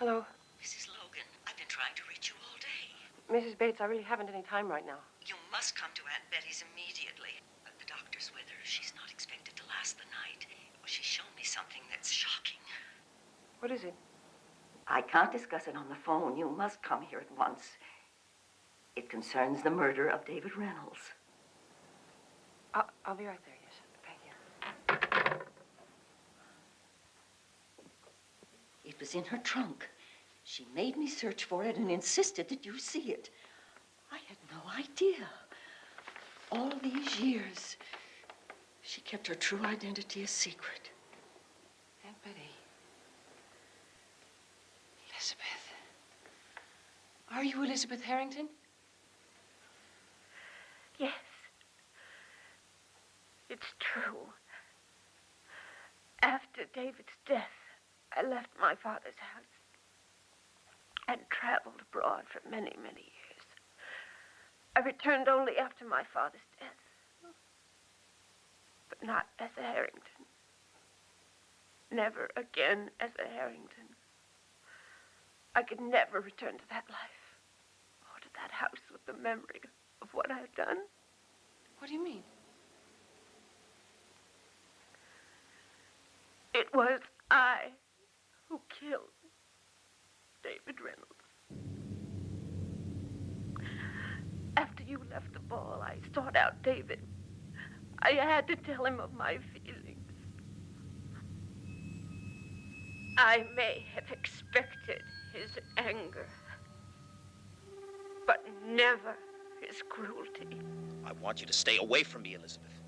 Hello? Mrs. Logan, I've been trying to reach you all day. Mrs. Bates, I really haven't any time right now. You must come to Aunt Betty's immediately. The doctor's with her. She's not expected to last the night. Well, she's shown me something that's shocking. What is it? I can't discuss it on the phone. You must come here at once. It concerns the murder of David Reynolds. I'll be right there, yes. Thank you. It was in her trunk. She made me search for it and insisted that you see it. I had no idea. All these years, she kept her true identity a secret. Aunt Betty. Elizabeth. Are you Elizabeth Harrington? Yes. It's true. After David's death, I left my father's house and traveled abroad for many, many years. I returned only after my father's death, but not as a Harrington. Never again as a Harrington. I could never return to that life or to that house with the memory of what I've done. What do you mean? It was I who killed David Reynolds. After you left the ball, I sought out David. I had to tell him of my feelings. I may have expected his anger, but never his cruelty. I want you to stay away from me, Elizabeth.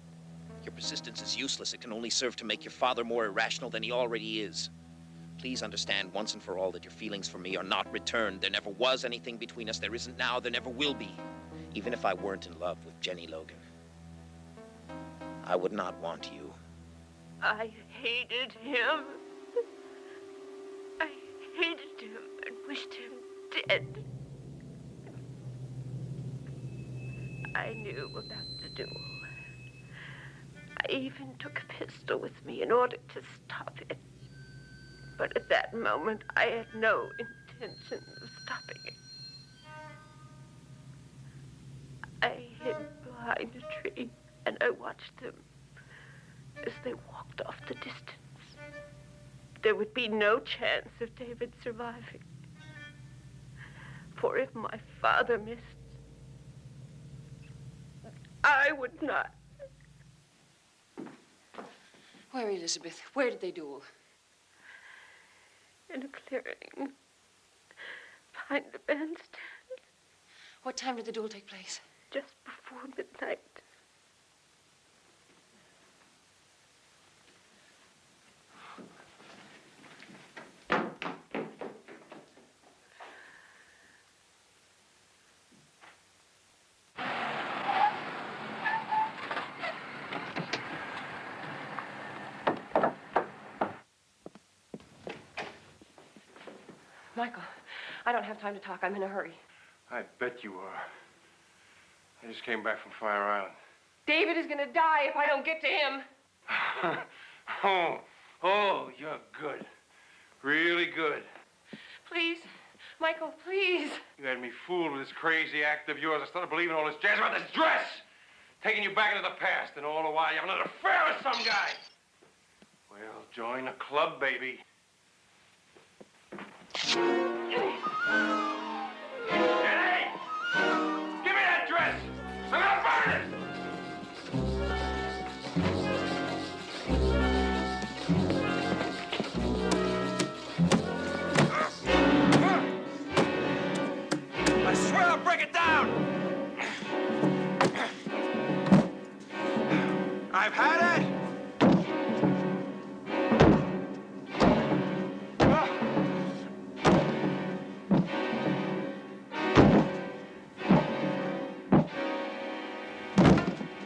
Your persistence is useless. It can only serve to make your father more irrational than he already is. Please understand once and for all that your feelings for me are not returned. There never was anything between us. There isn't now. There never will be. Even if I weren't in love with Jennie Logan, I would not want you. I hated him. I hated him and wished him dead. I knew about the duel. I even took a pistol with me in order to stop it. But at that moment, I had no intention of stopping it. I hid behind a tree, and I watched them as they walked off the distance. There would be no chance of David surviving. For if my father missed, I would not. Where, Elizabeth? Where did they duel? In a clearing behind the bandstand. What time did the duel take place? Just before midnight. Michael, I don't have time to talk. I'm in a hurry. I bet you are. I just came back from Fire Island. David is gonna die if I don't get to him. Oh, you're good. Really good. Please, Michael, please. You had me fooled with this crazy act of yours. I started believing all this jazz about this dress. Taking you back into the past, and all the while you have another affair with some guy. Well, join the club, baby. Jennie! Give me that dress! I'm gonna burn it! I swear I'll break it down! I've had it!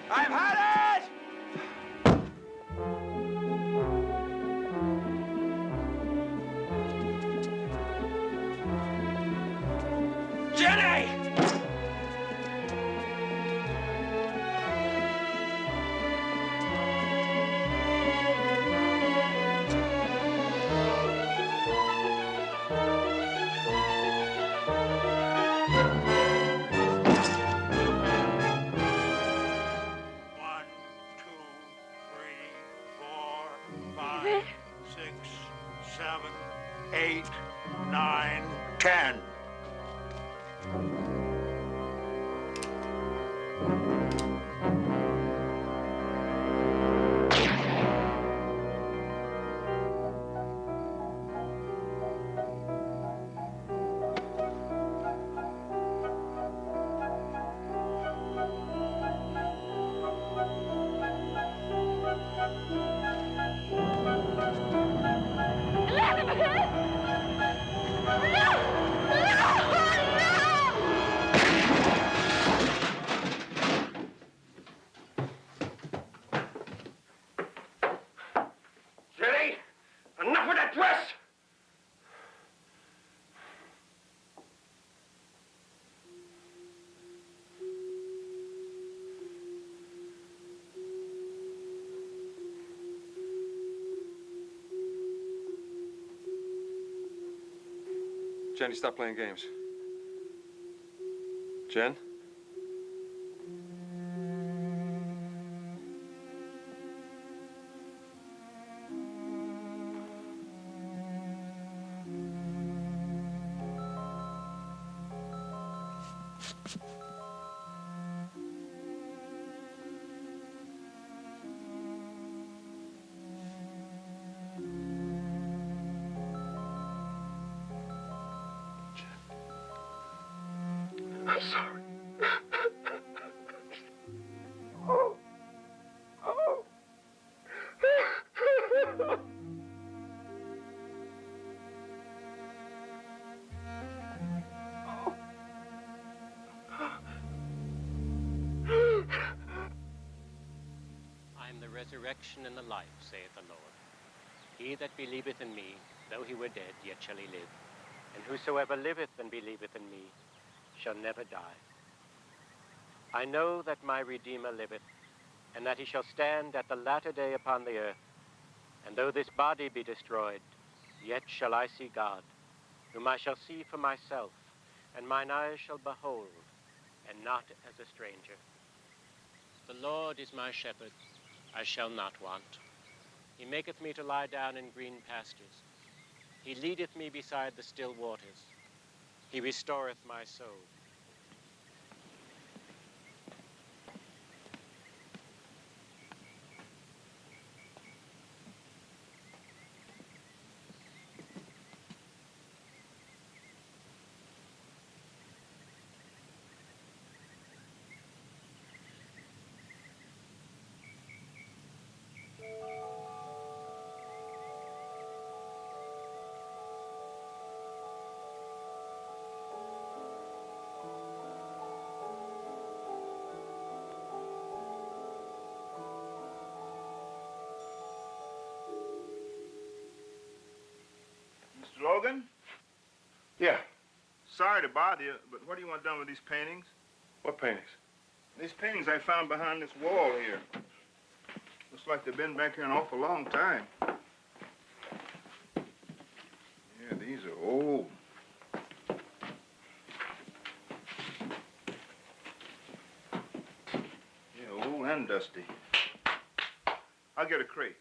I've had it! Jennie! stand. Jennie, enough of that dress! Jennie, stop playing games. Jen? I'm sorry. I am the resurrection and the life, saith the Lord. He that believeth in me, though he were dead, yet shall he live. And whosoever liveth and believeth in me shall never die. I know that my Redeemer liveth, and that he shall stand at the latter day upon the earth. And though this body be destroyed, yet shall I see God, whom I shall see for myself, and mine eyes shall behold, and not as a stranger. The Lord is my shepherd, I shall not want. He maketh me to lie down in green pastures. He leadeth me beside the still waters. He restoreth my soul. Mr. Logan? Yeah. Sorry to bother you, but what do you want done with these paintings? What paintings? These paintings I found behind this wall here. Looks like they've been back here an awful long time. Yeah, these are old. Yeah, old and dusty. I'll get a crate.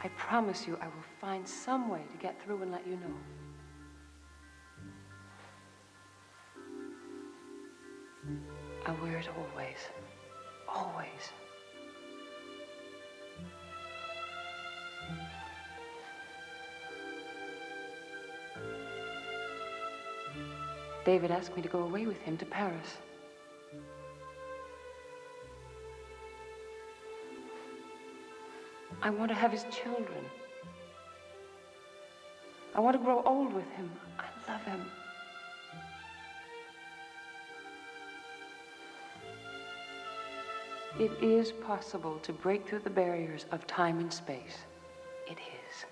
I promise you I will find some way to get through and let you know. I'll wear it always. Always. David asked me to go away with him to Paris. I want to have his children. I want to grow old with him. I love him. It is possible to break through the barriers of time and space. It is.